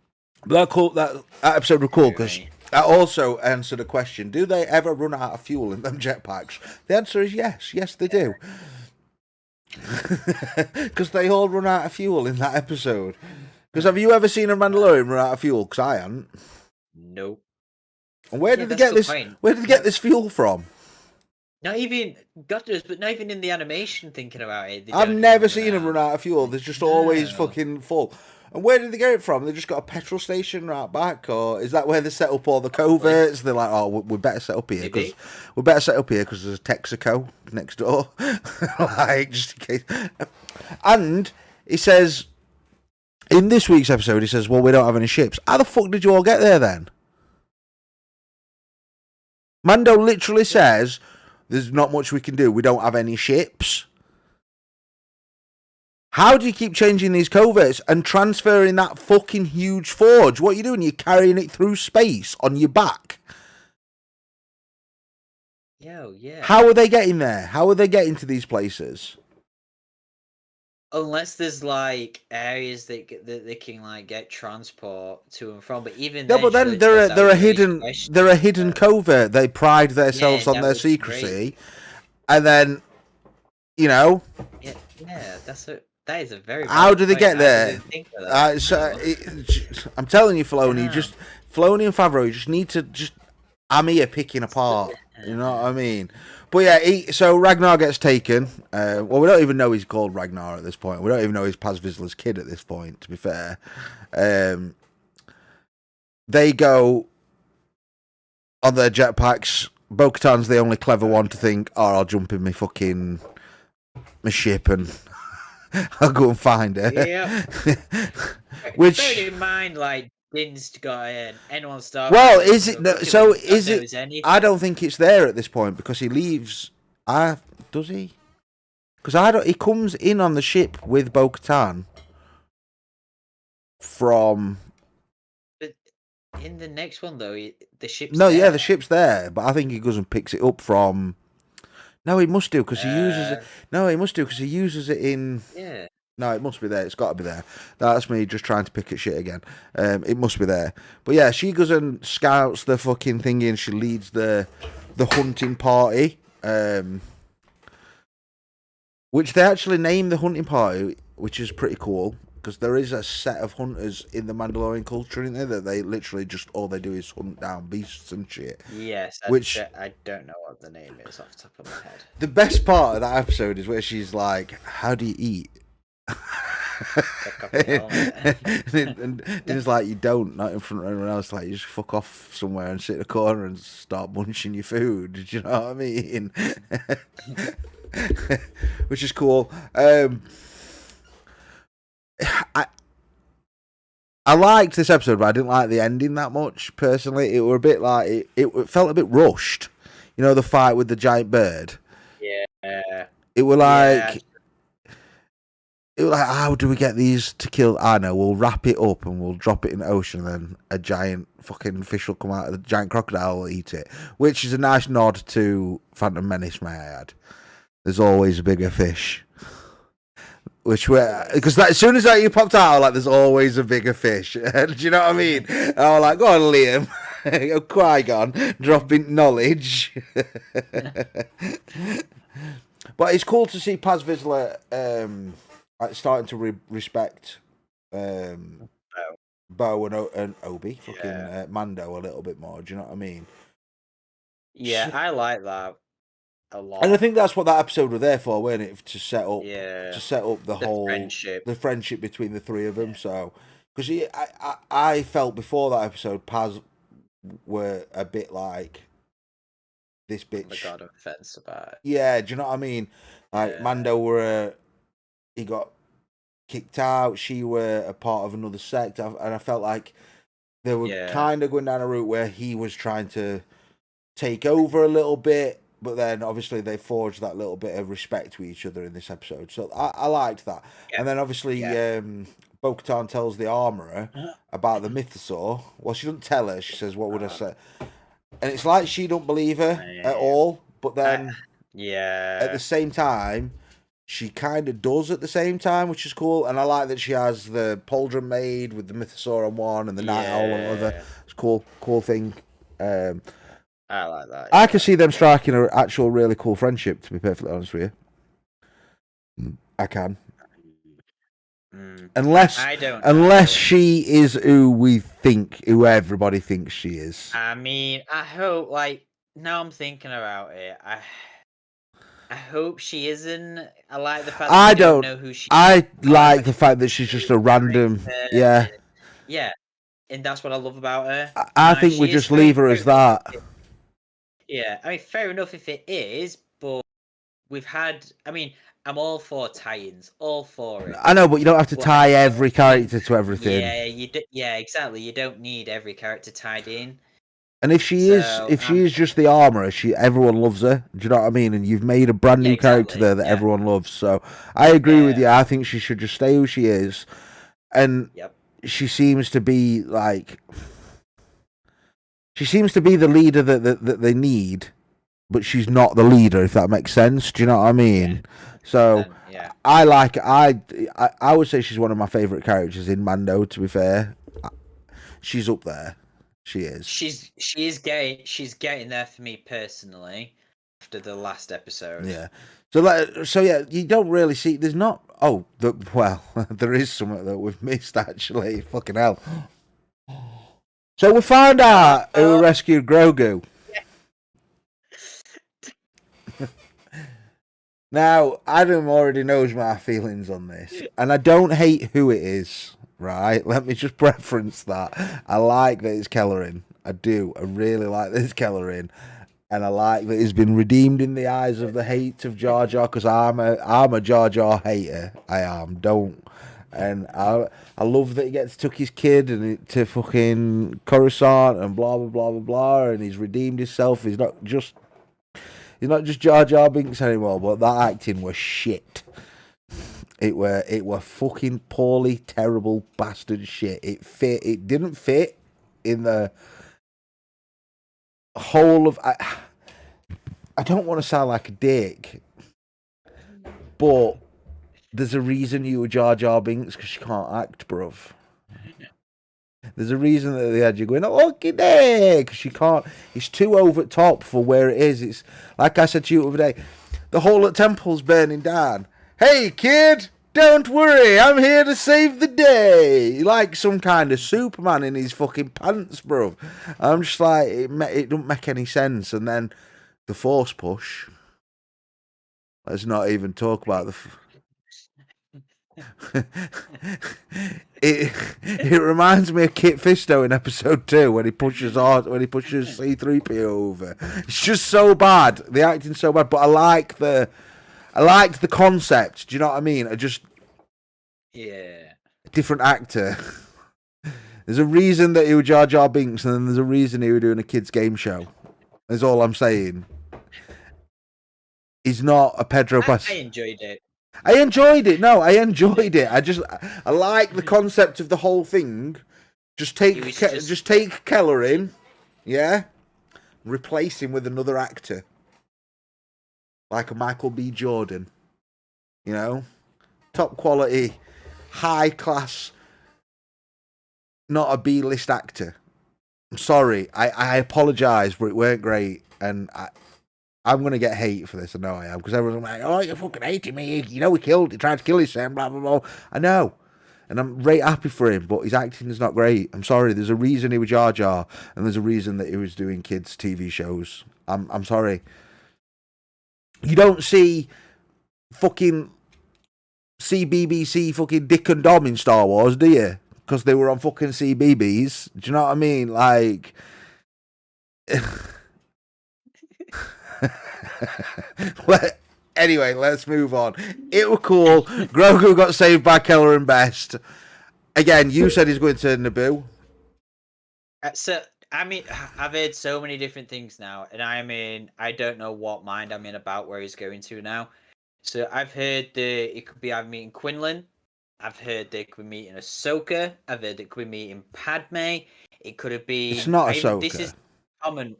But that episode was cool because I also answered a question: do they ever run out of fuel in them jetpacks? The answer is yes. Yes, they do. Because they all run out of fuel in that episode. Because have you ever seen a Mandalorian run out of fuel? Because I haven't. Nope. And where did they get this? Where did they get this fuel from? Not even but not even in the animation. Thinking about it, I've never seen them run out of fuel. They're just always fucking full. And where did they get it from? They just got a petrol station right back, or is that where they set up all the coverts? They're like, oh, we better set up here because there's a Texaco next door, like just in case. And he says in this week's episode, he says, well, we don't have any ships. How the fuck did you all get there then? Mando literally says, there's not much we can do. We don't have any ships. How do you keep changing these coverts and transferring that fucking huge forge? What are you doing? You're carrying it through space on your back. Yeah. How are they getting there? How are they getting to these places? Unless there's like areas that they can like get transport to and from, but even no, but then they're a hidden covert. They pride themselves on their secrecy, great. And then yeah, that is a very. How do they get there? I'm telling you, Filoni, Filoni and Favreau, you just need to I'm here picking apart. You know what I mean? But yeah, so Ragnar gets taken. Well, we don't even know he's called Ragnar at this point. We don't even know he's Paz Vizsla's kid at this point, to be fair. They go on their jetpacks. Bo-Katan's the only clever one to think, oh, I'll jump in my ship and I'll go and find her. Yeah. Which, bear in mind, like, Din's got anyone start. Well, is it? So is it? I don't think it's there at this point because he leaves. Does he? Because he comes in on the ship with Bo-Katan from. But in the next one, though, the ship's no, there. Yeah, the ship's there, but I think he goes and picks it up from. No, he must do because he uses it. No, he must do because he uses it in. Yeah. No, it must be there. It's got to be there. That's me just trying to pick at shit again. It must be there. But yeah, she goes and scouts the fucking thingy and she leads the hunting party. Which they actually name the hunting party, which is pretty cool. Because there is a set of hunters in the Mandalorian culture in there that they literally just all they do is hunt down beasts and shit. Yes, I don't know what the name is off the top of my head. The best part of that episode is where she's like, "How do you eat?" Take off your helmet. and it's like you don't, not in front of anyone else. Like you just fuck off somewhere and sit in a corner and start munching your food. Do you know what I mean? Which is cool. I liked this episode, but I didn't like the ending that much. Personally, it were a bit like it felt a bit rushed. You know, the fight with the giant bird. Yeah. It were like. It was like, how do we get these to kill? I know, we'll wrap it up and we'll drop it in the ocean, and then a giant fucking fish will come out, the giant crocodile will eat it, which is a nice nod to Phantom Menace, may I add. There's always a bigger fish. Because as soon as that you popped out, like, there's always a bigger fish. Do you know what I mean? And I was like, go on, Liam. Qui-Gon, dropping knowledge. But it's cool to see Paz Vizsla starting to respect Bo and Obi, fucking Mando a little bit more. Do you know what I mean? Yeah, I like that a lot. And I think that's what that episode was there for, weren't it? To set up the whole friendship between the three of them. Yeah. So, because I felt before that episode, Paz were a bit like this bitch. The god of offense about it. Yeah, do you know what I mean? Like Mando he got kicked out. She were a part of another sect, and I felt like they were kind of going down a route where he was trying to take over a little bit, but then obviously they forged that little bit of respect with each other in this episode. So I liked that. Yeah. And then obviously Bo-Katan tells the armorer about the mythosaur. Well, she doesn't tell her. She says, "What would I say?" And it's like she don't believe her at all. But then, at the same time, she kind of does at the same time, which is cool. And I like that she has the pauldron made with the mythosaur on one and the night owl on the other. It's cool thing. I like that. I can see them striking an actual really cool friendship, to be perfectly honest with you. I can. Unless she is who everybody thinks she is. I mean, I hope, now I'm thinking about it, I hope she isn't. I like the fact that don't know who she is. I like the fact that she's just a random, Yeah, and that's what I love about her. I think we just leave her as that. Yeah, I mean, fair enough if it is, but I'm all for tie-ins, all for it. I know, but you don't have to tie every character to everything. Yeah, exactly. You don't need every character tied in. And if she is just the armorer, everyone loves her. Do you know what I mean? And you've made a brand new character there that everyone loves. So I agree with you. I think she should just stay who she is. And she seems to be the leader that they need, but she's not the leader, if that makes sense. Do you know what I mean? So I like. I would say she's one of my favourite characters in Mando. To be fair, she's up there. She is. She's getting there for me personally after the last episode. Yeah. So you don't really see. There's not. There is something that we've missed actually. Fucking hell. So we found out who rescued Grogu. Now, Adam already knows my feelings on this, and I don't hate who it is, right? Let me just preference that. I like that it's Kellerin. I do. I really like that it's Kellerin. And I like that he's been redeemed in the eyes of the hate of Jar Jar, because I'm a Jar Jar hater. I am. And I love that he took his kid to fucking Coruscant and blah blah blah blah blah, and he's redeemed himself. He's not just Jar Jar Binks anymore. But that acting was shit. It were fucking poorly, terrible bastard shit. It didn't fit in the whole of. I don't want to sound like a dick, but there's a reason you were Jar Jar Binks, because you can't act, bruv. There's a reason that they had you going, okay, there, because you can't. It's too over the top for where it is. It's like I said to you the other day, the whole temple's burning down. Hey, kid, don't worry, I'm here to save the day. Like some kind of Superman in his fucking pants, bruv. I'm just like, it don't make any sense. And then the Force push. Let's not even talk about it reminds me of Kit Fisto in episode 2 when he pushes C3PO over. It's just so bad. The acting's so bad, but I liked the concept. Do you know what I mean? Different actor. There's a reason that he was Jar Jar Binks, and then there's a reason he was doing a kids' game show. That's all I'm saying. He's not a Pedro Pascal. I enjoyed it. I enjoyed it. No, I enjoyed it. I like the concept of the whole thing. Just take Keller in, yeah. Replace him with another actor, like a Michael B. Jordan. You know, top quality, high class. Not a B-list actor. I'm sorry. I apologise, but it weren't great, and I'm going to get hate for this. I know I am, because everyone's like, "Oh, you're fucking hating me. You know he tried to kill his son, blah, blah, blah." I know. And I'm very happy for him, but his acting is not great. I'm sorry. There's a reason he was Jar Jar, and there's a reason that he was doing kids' TV shows. I'm sorry. You don't see fucking CBBC fucking Dick and Dom in Star Wars, do you? Because they were on fucking CBBS. Do you know what I mean? Like... Anyway, let's move on. It was cool. Grogu got saved by Keller and Best. Again, you said he's going to Naboo. So, I mean, I've heard so many different things now, and I don't know what mind I'm in about where he's going to now. So I've heard that it could be either meeting Quinlan. I've heard they could be meeting Ahsoka. I've heard it could be meeting Padme. It could have been... It's not Ahsoka. This is common.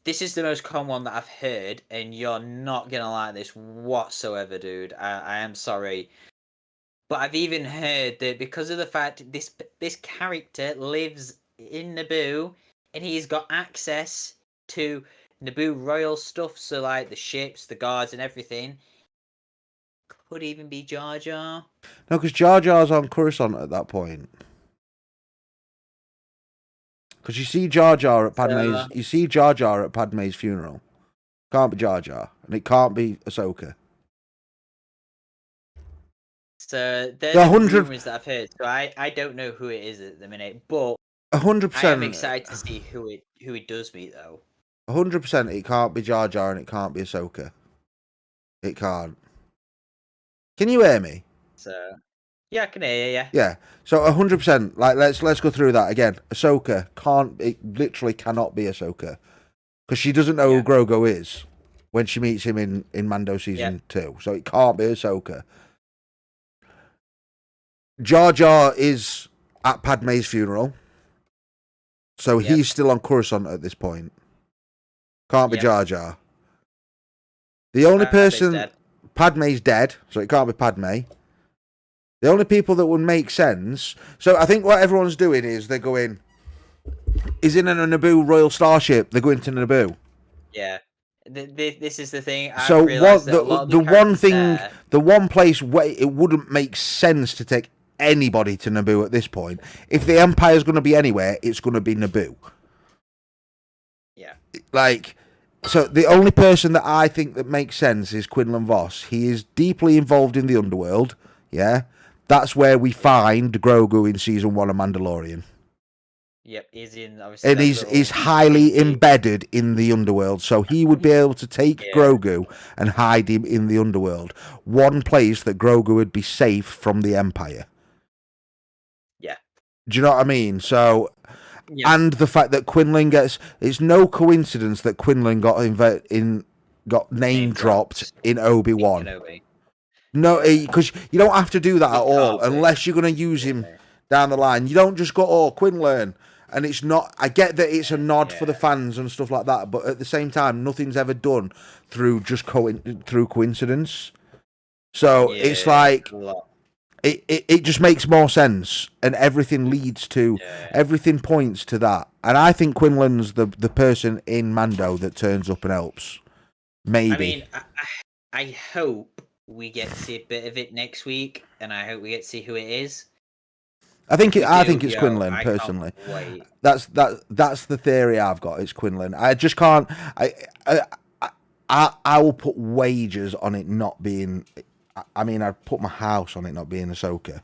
This is the most common one that I've heard, and you're not going to like this whatsoever, dude. I am sorry. But I've even heard that because of the fact this character lives in Naboo, and he's got access to Naboo royal stuff, so like the ships, the guards, and everything, could even be Jar Jar. No, because Jar Jar's on Coruscant at that point. Because you see Jar Jar at Padme's funeral. Can't be Jar Jar, and it can't be Ahsoka. So there's the rumors that I've heard. So I don't know who it is at the minute, but 100%. I am excited to see who it does meet though. 100%, it can't be Jar Jar and it can't be Ahsoka. It can't. Can you hear me? So yeah, I can hear you. Yeah. Yeah. So 100%. Like let's go through that again. Ahsoka can't. It literally cannot be Ahsoka because she doesn't know who Grogu is when she meets him in Mando season 2. So it can't be Ahsoka. Jar Jar is at Padme's funeral, so he's still on Coruscant at this point. Can't be Jar Jar. The only person... Padme's dead, so it can't be Padme. The only people that would make sense... So I think what everyone's doing is they're going... Is in a Naboo Royal Starship. They're going to Naboo. Yeah. This is the thing. So what the one place where it wouldn't make sense to take anybody to Naboo at this point. If the Empire's going to be anywhere, it's going to be Naboo. Yeah. Like... So the only person that I think that makes sense is Quinlan Vos. He is deeply involved in the underworld. Yeah, that's where we find Grogu in season 1 of Mandalorian. Yep, he's in. Obviously, and he's highly embedded in the underworld, so he would be able to take Grogu and hide him in the underworld. One place that Grogu would be safe from the Empire. Yeah. Do you know what I mean? So. Yeah. And the fact that Quinlan it's no coincidence that Quinlan got name dropped in Obi-Wan. No, because you don't have to do that at all unless you're going to use him down the line. You don't just go, "Oh, Quinlan," and it's not. I get that it's a nod for the fans and stuff like that, but at the same time, nothing's ever done through just through coincidence. So it's like. It just makes more sense, and everything everything points to that. And I think Quinlan's the person in Mando that turns up and helps. Maybe. I mean, I hope we get to see a bit of it next week, and I hope we get to see who it is. I think it's Quinlan personally. That's the theory I've got. It's Quinlan. I just can't. I will put wagers on it not being I mean, I'd put my house on it not being Ahsoka.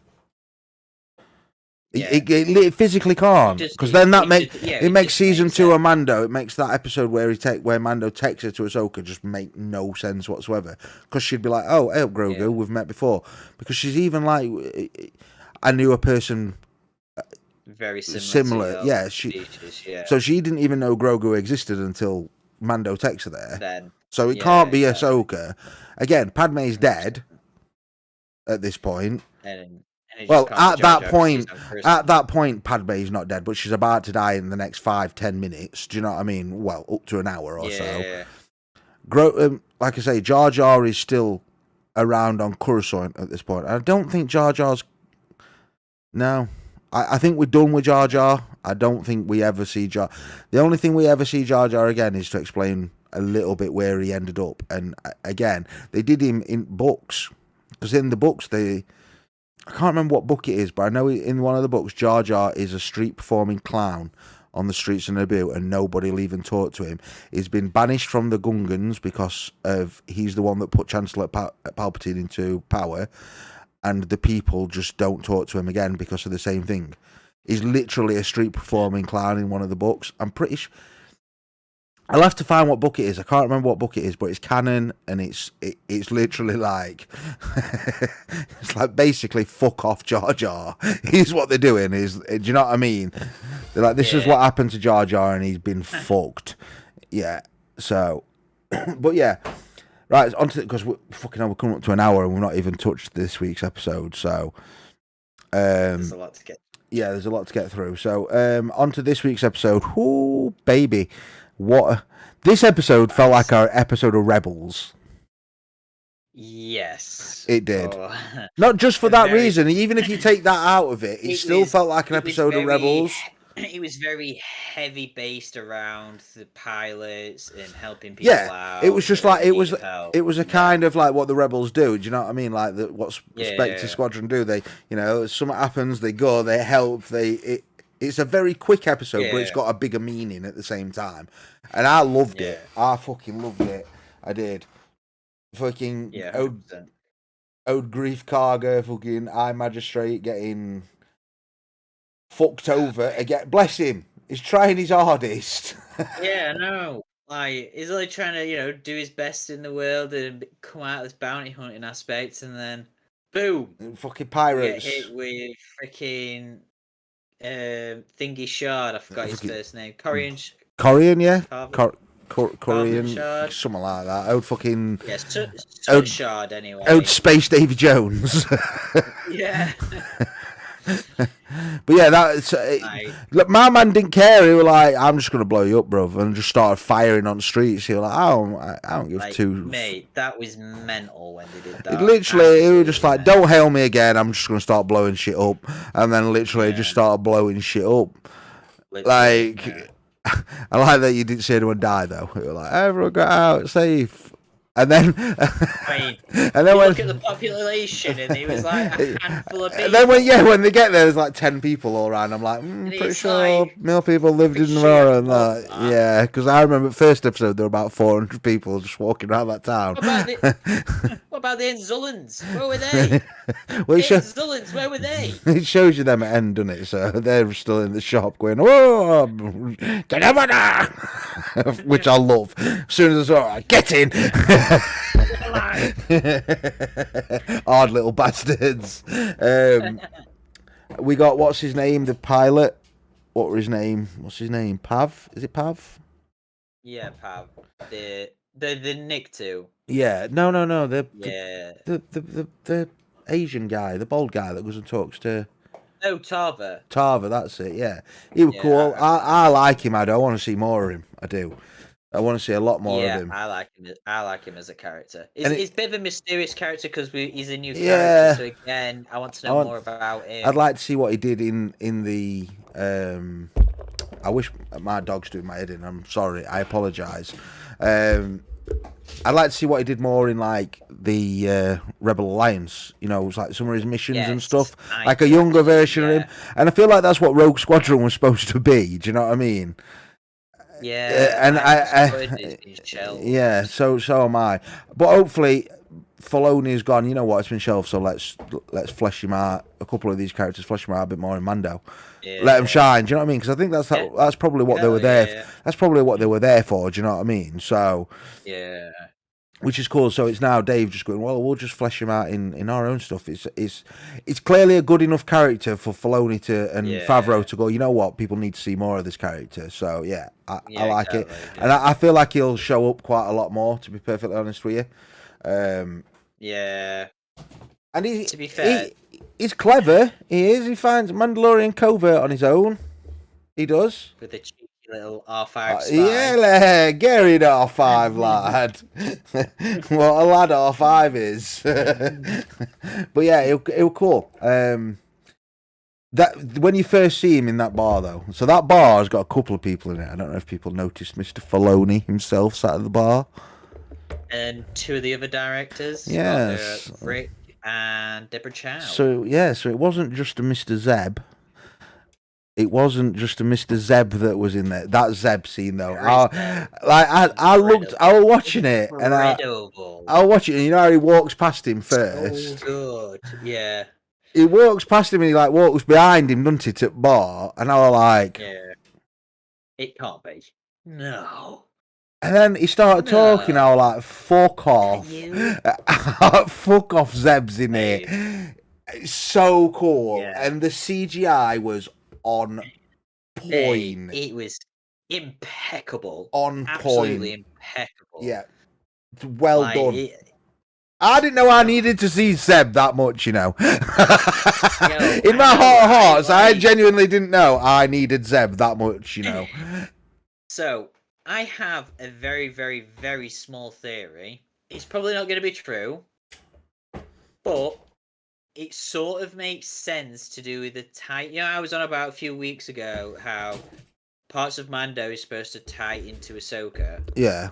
Yeah. It physically can't, because then that makes season 2 of Mando. It makes that episode where Mando takes her to Ahsoka just make no sense whatsoever. Because she'd be like, "Oh, hey, Grogu, we've met before." Because she's even like, I knew a person very similar. Yeah, So she didn't even know Grogu existed until Mando takes her there. So it can't be Ahsoka. Again, Padme's dead at this point. Well, at that point, Padme's not dead, but she's about to die in the next 5-10 minutes. Do you know what I mean? Well, up to an hour or so. Like I say, Jar Jar is still around on Coruscant at this point. I don't think Jar Jar's... No. I think we're done with Jar Jar. I don't think we ever see Jar... The only thing we ever see Jar Jar again is to explain a little bit where he ended up. And again, they did him in books. Because in the books, I can't remember what book it is, but I know in one of the books, Jar Jar is a street-performing clown on the streets of Naboo, and nobody will even talk to him. He's been banished from the Gungans because he's the one that put Chancellor Palpatine into power, and the people just don't talk to him again because of the same thing. He's literally a street-performing clown in one of the books. I'm pretty sure... I'll have to find what book it is. I can't remember what book it is, but it's canon, and it's literally like... it's like basically fuck off Jar Jar. Here's what they're doing. Do you know what I mean? They're like, this is what happened to Jar Jar, and he's been fucked. Yeah, so... but yeah. Right, because we're coming up to an hour, and we've not even touched this week's episode, so... there's a lot to get... Yeah, there's a lot to get through. So, on to this week's episode. Ooh, baby. This episode felt like our episode of Rebels. Yes. It did. Not just for that reason. Even if you take that out of it, it still felt like an episode of Rebels. It was very heavy based around the pilots and helping people out. It was just like it was a kind of like what the Rebels do. Do you know what I mean? Like what Spectre Squadron do. They, something happens, they go, they help, it's a very quick episode, but it's got a bigger meaning at the same time. And I loved it. I fucking loved it. I did. Fucking Ode Grief Karga, fucking I Magistrate getting fucked over again. Bless him. He's trying his hardest. Yeah, I know. Like, he's only trying to, do his best in the world and come out of this bounty hunting aspect, and then boom. Fucking pirates. Get hit with freaking Thingy Shard. I forgot his first name. Korean, yeah. Korean, something like that. Old fucking... Yeah, Shard, anyway. Old Space Davy Jones. Yeah. But yeah, look, my man didn't care. He was like, "I'm just gonna blow you up, bro," and just started firing on the streets. He was like, I don't give two. Mate, that was mental when they did that. Literally, he was just like, "Don't hail me again. I'm just gonna start blowing shit up," and then literally just started blowing shit up. Literally, I like that you didn't see anyone die though. You were like, "Everyone got out safe." And then, look at the population, and it was like a handful of people. And then when they get there, there's like 10 people all around. I'm like, pretty sure more people lived in the world than that. Yeah, because I remember first episode there were about 400 people just walking around that town. What about the Zulans? Where were they? Zulans, where were they? It shows you them at end, doesn't it? So they're still in the shop going, "Oh, which I love. As soon as I saw it, get in. Hard little bastards. We got, what's his name, the pilot? What's his name? Pav? Is it Pav? Yeah, Pav. The Nick2. Yeah, no. The Asian guy, the bald guy that goes and talks to... Oh, Tarver. Tarver, that's it, yeah. He was cool. I like him, I want to see more of him. I do. I want to see a lot more of him. I like him as a character. He's a bit of a mysterious character because he's a new character. So again, I want to know more about him. I'd like to see what he did in the. I wish my dog's doing my head in. I'm sorry. I apologise. I'd like to see what he did more in like the Rebel Alliance. Like some of his missions and stuff. Like a younger version of him. And I feel like that's what Rogue Squadron was supposed to be. Do you know what I mean? Yeah, and so am I. But hopefully, Filoni's gone, you know what, it's been shelved, so let's flesh him out. A couple of these characters, flesh him out a bit more in Mando. Yeah. Let them shine. Do you know what I mean? Because I think that's probably what they were there. Yeah. That's probably what they were there for. Do you know what I mean? So yeah, which is cool. So it's now Dave just going, well, we'll just flesh him out in our own stuff. It's clearly a good enough character for Filoni and Favreau to go, you know what, people need to see more of this character. So yeah, I like it, and I feel like he'll show up quite a lot more. To be perfectly honest with you. Yeah. And to be fair, he's clever. He is. He finds Mandalorian covert on his own. He does. With a cheeky little R5 spy. Yeah, get rid of R5, lad. What a lad R5 is. But yeah, he'll cool. That when you first see him in that bar, though. So that bar has got a couple of people in it. I don't know if people noticed Mr. Filoni himself sat at the bar. And two of the other directors. Yes. Rick and Deborah Chow. So it wasn't just a Mr. Zeb. It wasn't just a Mr. Zeb that was in there. That Zeb scene, though. I was watching it, and I was watching it, and you know how he walks past him first? So good, yeah. He walks past him, and he, like, walks behind him, doesn't it, at bar? And I was like... Yeah. It can't be. No. And then he started talking, I was like, fuck off. Fuck off, Zeb's in it. It's so cool. Yeah. And the CGI was on point. It was impeccable. Absolutely impeccable. Yeah. Well done. I didn't know I needed to see Zeb that much, you know. In my heart of hearts, I genuinely didn't know I needed Zeb that much, you know. So... I have a very, very, very small theory. It's probably not going to be true, but it sort of makes sense to do with the tie. You know, I was on about a few weeks ago how parts of Mando is supposed to tie into Ahsoka. Yeah.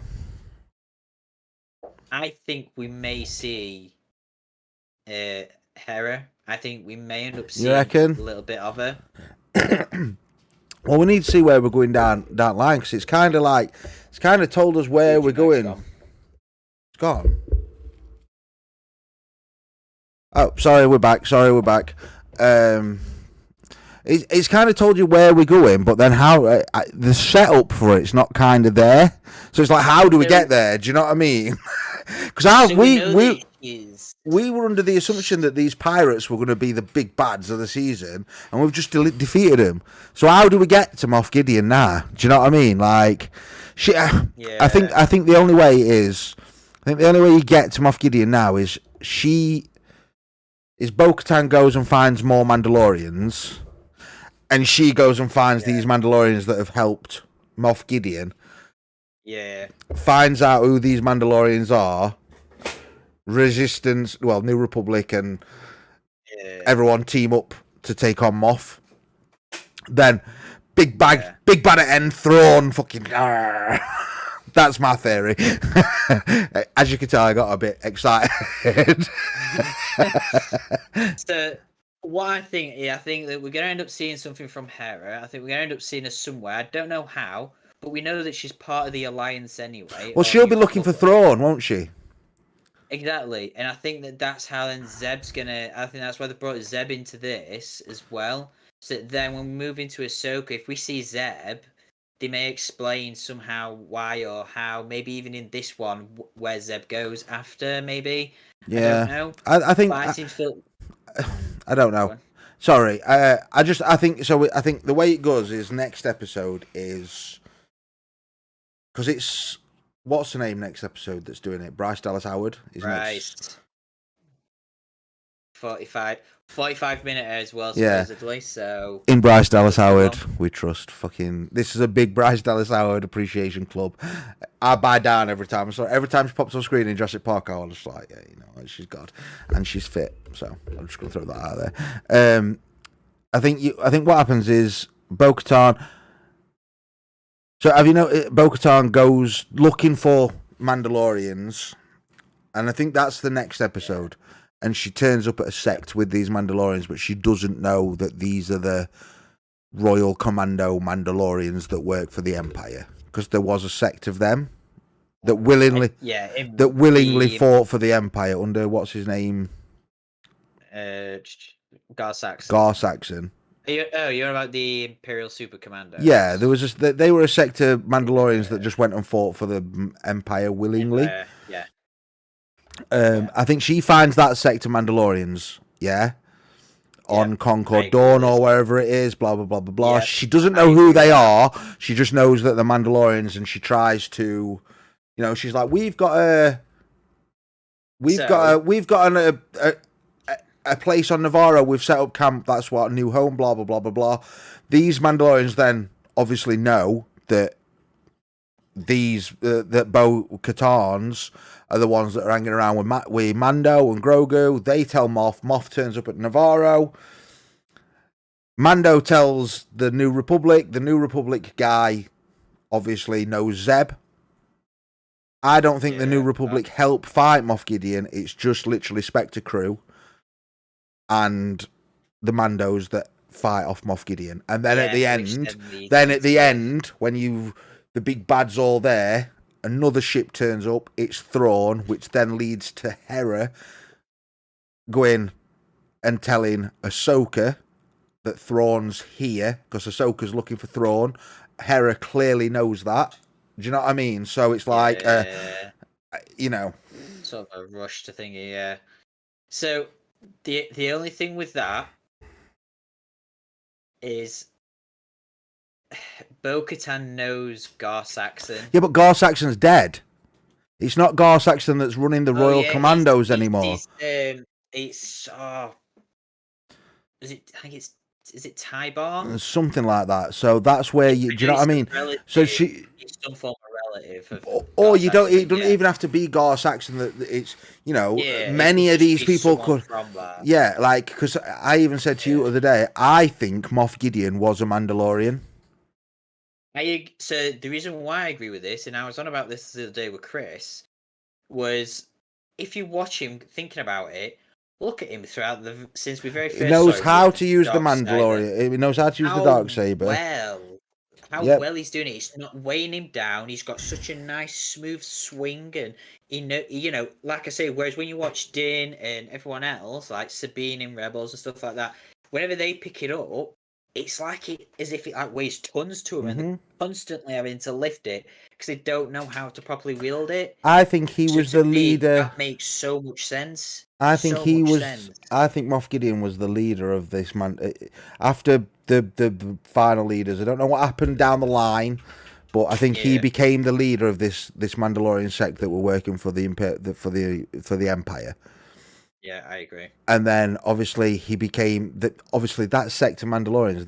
I think we may see Hera. I think we may end up seeing a little bit of her. Well, we need to see where we're going down line, because it's kind of told us where we're going. It's gone. Oh, sorry, we're back. It's kind of told you where we're going, but then how the setup for it's not kind of there. So it's like, how do we get there? Do you know what I mean? Because we were under the assumption that these pirates were going to be the big bads of the season, and we've just defeated them. So how do we get to Moff Gideon now? Do you know what I mean? Like, I think the only way you get to Moff Gideon now is Bo-Katan goes and finds more Mandalorians, and she goes and finds these Mandalorians that have helped Moff Gideon. Yeah. Finds out who these Mandalorians are. Resistance, well, New Republic and everyone team up to take on Moff. Then big bad at end, Thrawn fucking... That's my theory. As you can tell, I got a bit excited. So, what I think that we're going to end up seeing something from Hera. I think we're going to end up seeing her somewhere. I don't know how, but we know that she's part of the Alliance anyway. Well, she'll be looking for Thrawn, won't she? Exactly, and I think that's how then Zeb's gonna... I think that's why they brought Zeb into this as well. So that then when we move into Ahsoka, if we see Zeb, they may explain somehow why or how, maybe even in this one, where Zeb goes after, maybe. Yeah. I don't know. I think... I don't know. Sorry. I think the way it goes is next episode is... Because it's... What's the name next episode that's doing it? Bryce Dallas Howard? Bryce. 45 minute as well, supposedly. Yeah. So in Bryce Dallas Howard, we trust. This is a big Bryce Dallas Howard appreciation club. I buy down every time. So every time she pops on screen in Jurassic Park, I'm just like, yeah, you know, she's God and she's fit. So I'm just gonna throw that out there. I think what happens is Bo-Katan. So have you know Bo-Katan goes looking for Mandalorians, and I think that's the next episode. And she turns up at a sect with these Mandalorians, but she doesn't know that these are the Royal Commando Mandalorians that work for the Empire, because there was a sect of them that willingly the, fought for the Empire under what's his name? Gar Saxon. Gar Saxon. You're about the Imperial Super Commandos. Yeah, there was they were a sect of Mandalorians that just went and fought for the Empire willingly. Yeah. I think she finds that sect of Mandalorians. Yeah. On Concord Dawn or wherever it is, blah blah blah blah blah. Yep. She doesn't know who they are. She just knows that they're Mandalorians, and she tries to, she's like, we've got a place on Navarro. We've set up camp. That's what new home. Blah blah blah blah blah. These Mandalorians then obviously know that that Bo-Katarns are the ones that are hanging around with Mando and Grogu. They tell Moff. Moff turns up at Navarro. Mando tells the New Republic. The New Republic guy obviously knows Zeb. I don't think the New Republic help fight Moff Gideon. It's just literally Spectre crew and the Mandos that fight off Moff Gideon. And then at the end, when the big bad's all there, another ship turns up. It's Thrawn, which then leads to Hera going and telling Ahsoka that Thrawn's here because Ahsoka's looking for Thrawn. Hera clearly knows that. Do you know what I mean? So it's like, sort of a rush to thingy. Yeah. So the only thing with that is Bo-Katan knows Gar Saxon. Yeah, but Gar Saxon's dead. It's not Gar Saxon that's running the Royal Commandos anymore. Is it Tybar? Something like that. So that's where do you know what I mean? So she's some form of relative. Or you don't. It doesn't even have to be Gar Saxon. That it's many of these people could. Yeah, like because I even said to you the other day, I think Moff Gideon was a Mandalorian. So the reason why I agree with this, and I was on about this the other day with Chris, was if you watch him thinking about it, look at him since we very first. He knows how to use the Mandalorian. He knows how to use the Darksaber. How well he's doing it. It's not weighing him down. He's got such a nice, smooth swing, and like I say, whereas when you watch Din and everyone else, like Sabine in Rebels and stuff like that, whenever they pick it up, it's as if it weighs tons to them, and they're constantly having to lift it because they don't know how to properly wield it. I think he was the leader. That makes so much sense. I think I think Moff Gideon was the leader of this man. After the final leaders, I don't know what happened down the line, but I think he became the leader of this Mandalorian sect that were working for the Empire. Yeah, I agree. And then obviously he became that sect of Mandalorians.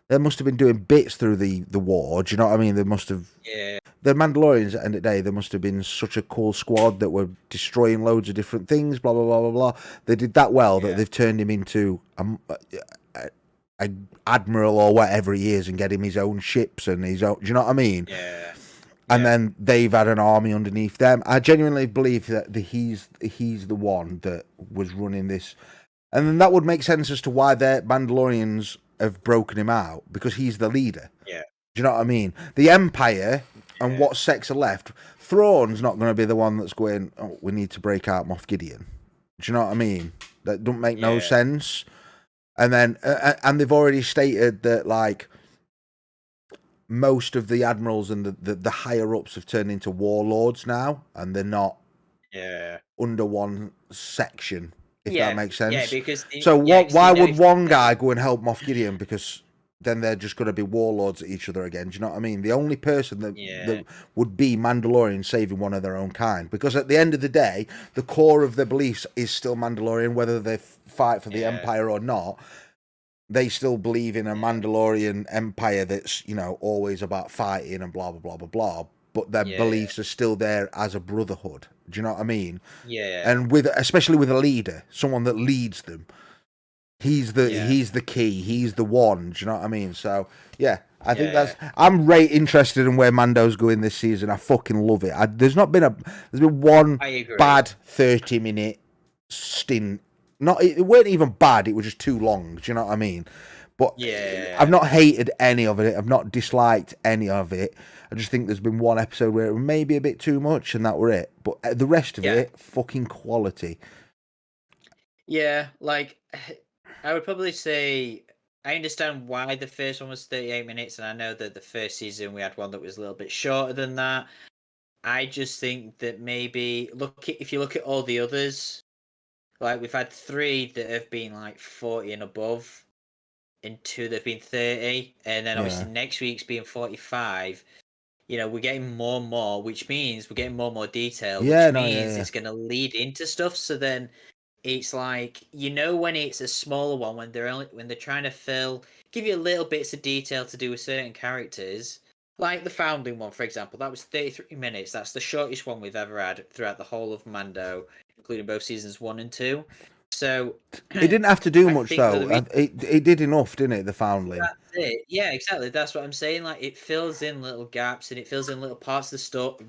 They must have been doing bits through the war. Do you know what I mean? They must have. Yeah. The Mandalorians at the end of the day, they must have been such a cool squad that were destroying loads of different things. Blah blah blah blah blah. They did that well that they've turned him into a admiral or whatever he is, and get him his own ships and his own. Do you know what I mean? Yeah. And then they've had an army underneath them. I genuinely believe that he's the one that was running this, and then that would make sense as to why their Mandalorians have broken him out, because he's the leader. Yeah. Do you know what I mean? The Empire and what sects are left. Thrawn's not going to be the one that's going, oh, we need to break out Moff Gideon. Do you know what I mean? That don't make no sense. And then, and they've already stated that, like, most of the admirals and the higher ups have turned into warlords now, and they're not under one section. If that makes sense. Yeah, because why would one guy go and help Moff Gideon? Because then they're just going to be warlords at each other again. Do you know what I mean? The only person that would be Mandalorian saving one of their own kind. Because at the end of the day, the core of their beliefs is still Mandalorian, whether they fight for the Empire or not. They still believe in a Mandalorian empire that's, always about fighting and blah, blah, blah, blah, blah. But their beliefs are still there as a brotherhood. Do you know what I mean? Yeah. And especially with a leader, someone that leads them. He's the key. He's the one. Do you know what I mean? So, I think I'm right interested in where Mando's going this season. I fucking love it. There's been one bad 30-minute stint. It weren't even bad. It was just too long. Do you know what I mean? But I've not hated any of it. I've not disliked any of it. I just think there's been one episode where it was maybe a bit too much, and that were it. But the rest of it, fucking quality. Yeah, like I would probably say I understand why the first one was 38 minutes, and I know that the first season we had one that was a little bit shorter than that. I just think that maybe if you look at all the others, like we've had 3 that have been like 40 and above, and 2 that have been 30, and then obviously next week's being 45. You know, we're getting more and more, which means we're getting more and more detail, which means it's going to lead into stuff. So then it's like, when it's a smaller one, when they're trying to give you little bits of detail to do with certain characters, like the Foundling one, for example, that was 33 minutes. That's the shortest one we've ever had throughout the whole of Mando, including both seasons 1 and 2. So it didn't have to do much though. It did enough, didn't it? The Foundling. That's it. Yeah, exactly. That's what I'm saying. Like, it fills in little gaps and it fills in little parts of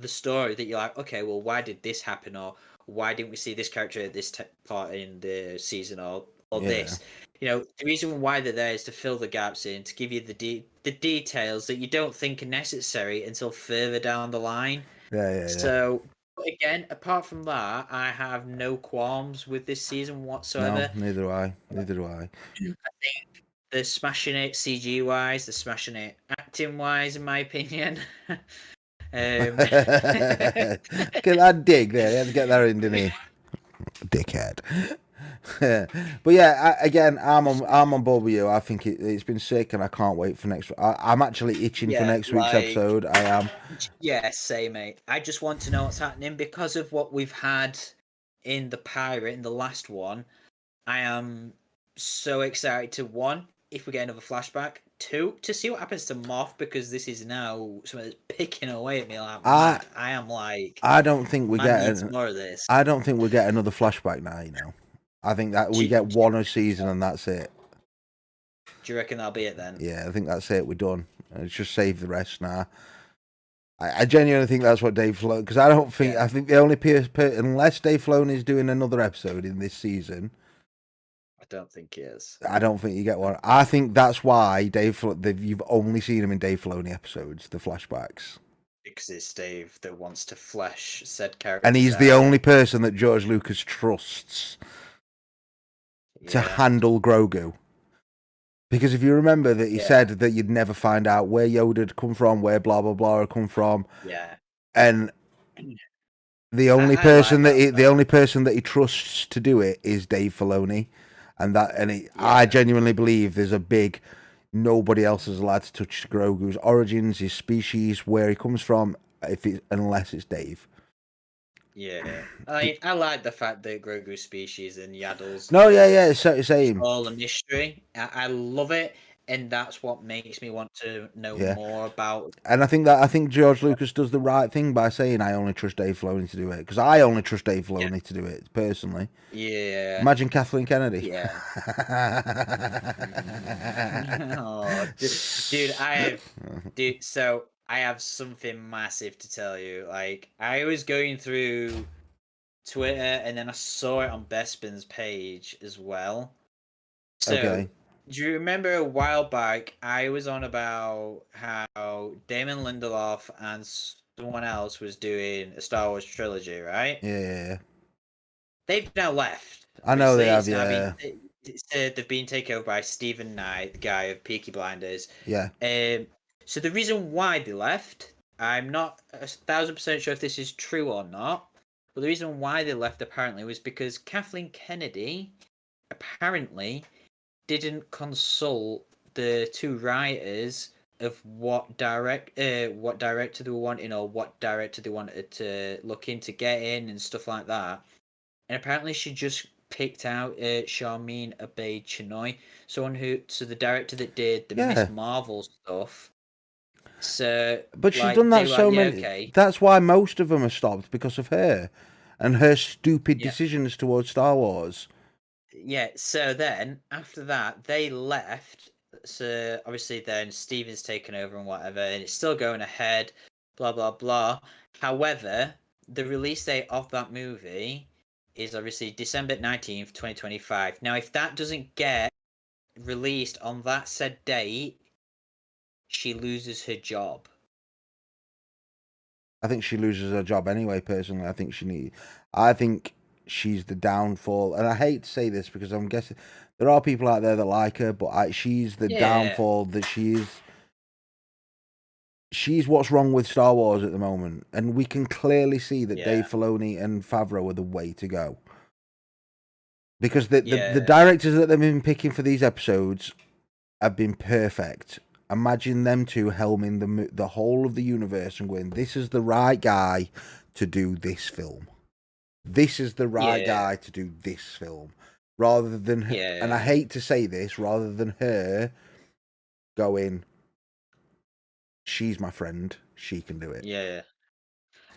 the story that you're like, okay, well, why did this happen, or why didn't we see this character at this part in the season, or this? The reason why they're there is to fill the gaps in, to give you the details that you don't think are necessary until further down the line. So again, apart from that, I have no qualms with this season whatsoever. No, neither do I. I think they're smashing it CG wise, they're smashing it acting wise, in my opinion. Get that dig there. He had to get that in, didn't he? Dickhead. But yeah, I'm on board with you. I think it's been sick, and I can't wait for next. I'm actually itching for next week's episode. I am. Yeah, same, mate. I just want to know what's happening because of what we've had in the Pirate in the last one. I am so excited to if we get another flashback. 2, to see what happens to Moff, because this is now something that's picking away at me like I am like. I don't think we get more of this. I don't think we get another flashback now. I think that we get one a season and that's it. Do you reckon that'll be it then? Yeah, I think that's it. We're done. Let's just save the rest now. I genuinely think that's what Dave Filoni, because I don't think I think the only unless Dave Filoni is doing another episode in this season. I don't think he is. I don't think you get one. I think that's why you've only seen him in Dave Filoni episodes, the flashbacks. Because it's Dave that wants to flesh said character. And he's the only person that George Lucas trusts to handle Grogu. Because if you remember that he said that you'd never find out where Yoda had come from, where blah blah blah had come from. Yeah. And the only person that he trusts to do it is Dave Filoni. I genuinely believe there's a big nobody else is allowed to touch Grogu's origins, his species, where he comes from, unless it's Dave. Yeah, I like the fact that Grogu's species and Yaddle's. No, it's same. All a mystery. I love it, and that's what makes me want to know more about. And I think George Lucas does the right thing by saying I only trust Dave Filoni to do it, because I only trust Dave Filoni to do it personally. Yeah. Imagine Kathleen Kennedy. Yeah. Oh, dude. So I have something massive to tell you. Like, I was going through Twitter and then I saw it on Bespin's page as well. So, do you remember a while back I was on about how Damon Lindelof and someone else was doing a Star Wars trilogy, right? Yeah. They've now left. I know they have, yeah. They've been taken over by Stephen Knight, the guy of Peaky Blinders. Yeah. So the reason why they left, I'm not 1,000% sure if this is true or not, but the reason why they left apparently was because Kathleen Kennedy apparently didn't consult the 2 writers of what director they were wanting, or what director they wanted to look into getting and stuff like that. And apparently she just picked out Charmin Abaid-Chinoy, the director that did the Miss Marvel stuff. So, but she's done that so many. Okay. That's why most of them are stopped, because of her and her stupid decisions towards Star Wars. Yeah. So then after that, they left. So obviously, then Steven's taken over and whatever, and it's still going ahead. Blah blah blah. However, the release date of that movie is obviously December 19th, 2025. Now, if that doesn't get released on that said date, she loses her job. I think she loses her job anyway. Personally, I think she's the downfall, and I hate to say this because I'm guessing there are people out there that like her, but she's the downfall. That she's what's wrong with Star Wars at the moment, and we can clearly see that Dave Filoni and Favreau are the way to go. Because the directors that they've been picking for these episodes have been perfect. Imagine them two helming the whole of the universe and going, this is the right guy to do this film. This is the right guy to do this film. Rather than her, and I hate to say this, rather than her going, she's my friend, she can do it. Yeah.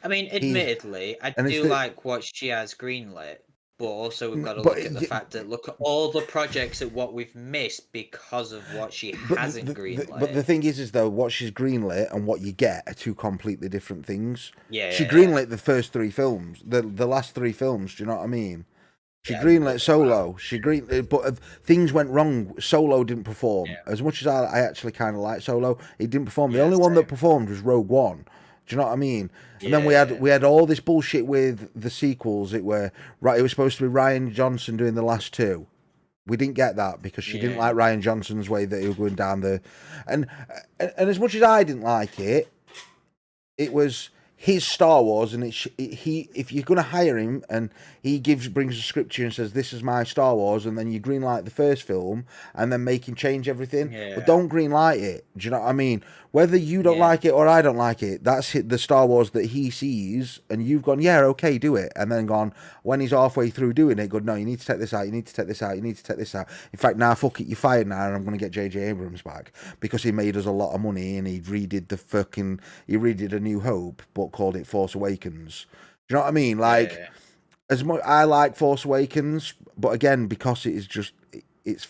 I mean, admittedly, I do like what she has greenlit, but also we've got to look at the fact that look at all the projects that what we've missed because of what she hasn't greenlit. But the thing is though, what she's greenlit and what you get are two completely different things. Yeah. She greenlit the first 3 films, the last 3 films. Do you know what I mean? She greenlit Solo. Wow. She greenlit, but things went wrong. Solo didn't perform as much as I actually kind of like Solo. It didn't perform. The only one that performed was Rogue One. Do you know what I mean? And then we had all this bullshit with the sequels. It was supposed to be Rian Johnson doing the last 2. We didn't get that because she didn't like Rian Johnson's way that he was going down the, and as much as I didn't like it, it was his Star Wars, and if you're going to hire him and he brings a script to you and says this is my Star Wars, and then you greenlight the first film and then make him change everything, but don't greenlight it. Do you know what I mean? Whether you don't like it or I don't like it, that's the Star Wars that he sees, and you've gone, yeah, okay, do it, and then gone when he's halfway through doing it, go, no, you need to take this out, you need to take this out, you need to take this out. In fact, nah, fuck it, you're fired now, and I'm going to get J.J. Abrams back because he made us a lot of money and he redid A New Hope, but called it Force Awakens. Do you know what I mean? Like, as much I like Force Awakens, but again, because it is just it's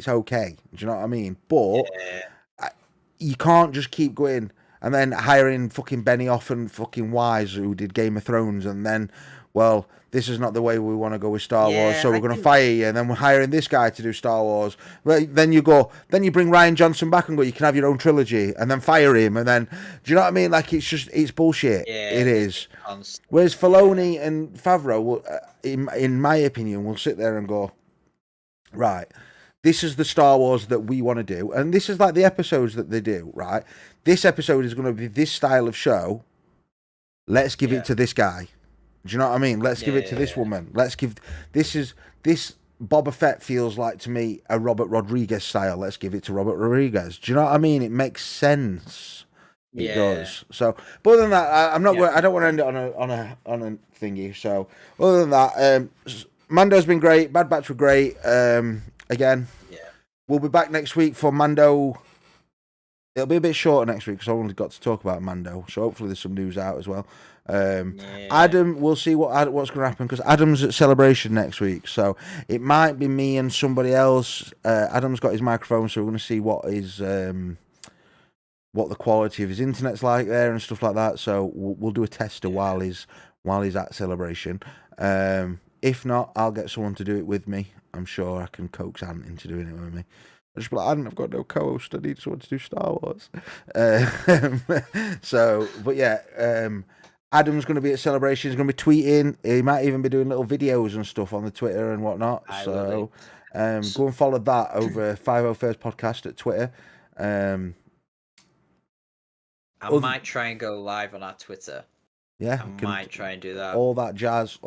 okay. Do you know what I mean? But you can't just keep going and then hiring fucking Benioff and fucking Wise who did Game of Thrones, and then, well, this is not the way we want to go with Star Wars, so we're going to fire you, and then we're hiring this guy to do Star Wars. Then you bring Rian Johnson back and go, you can have your own trilogy, and then fire him, and then, do you know what I mean? Like, it's bullshit. Yeah, it is. Whereas Filoni and Favreau, in my opinion, will sit there and go, right, this is the Star Wars that we want to do, and this is like the episodes that they do, right? This episode is going to be this style of show. Let's give it to this guy. Do you know what I mean? Let's give it to this woman. Let's give this Boba Fett feels like to me a Robert Rodriguez style. Let's give it to Robert Rodriguez. Do you know what I mean? It makes sense. It does. So, but other than that, I'm not. I don't want to end it on a thingy. So, other than that, Mando's been great. Bad Batch were great. Again, we'll be back next week for Mando. It'll be a bit shorter next week because I've only got to talk about Mando. So hopefully there's some news out as well. Adam, we'll see what's going to happen because Adam's at Celebration next week. So it might be me and somebody else. Adam's got his microphone, so we're going to see what the quality of his internet's like there and stuff like that. So we'll do a tester while he's at Celebration. If not, I'll get someone to do it with me. I'm sure I can coax Ant into doing it with me. I just be like, Ant, I've got no co-host. I need someone to do Star Wars. Adam's going to be at Celebration. He's going to be tweeting. He might even be doing little videos and stuff on the Twitter and whatnot. Go and follow that over 501st Podcast at Twitter. I might try and go live on our Twitter. Yeah, I might try and do that. All that jazz.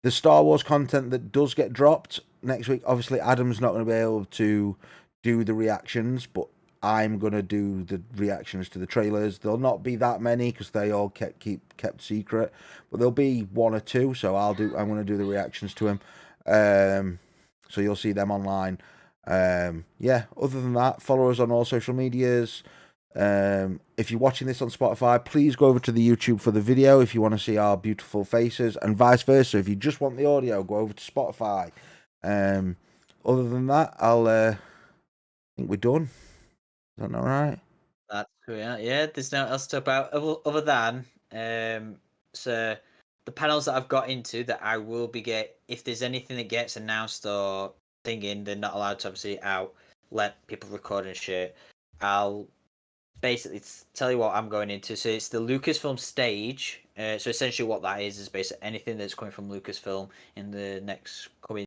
The Star Wars content that does get dropped next week, obviously Adam's not going to be able to do the reactions, but I'm going to do the reactions to the trailers. There'll not be that many because they all kept secret, but there'll be 1 or 2, so I'm going to do the reactions to them. So you'll see them online. Other than that, follow us on all social medias. If you're watching this on Spotify, please go over to the YouTube for the video if you want to see our beautiful faces, and vice versa. If you just want the audio, go over to Spotify. Other than that, I think we're done. Is that all right? That's yeah. There's no else to talk about other than so the panels that I've got into that I will be if there's anything that gets announced or thinking, they're not allowed to obviously let people record and shit. I'll basically tell you what I'm going into. So it's the Lucasfilm stage. So essentially, what that is basically anything that's coming from Lucasfilm in the next coming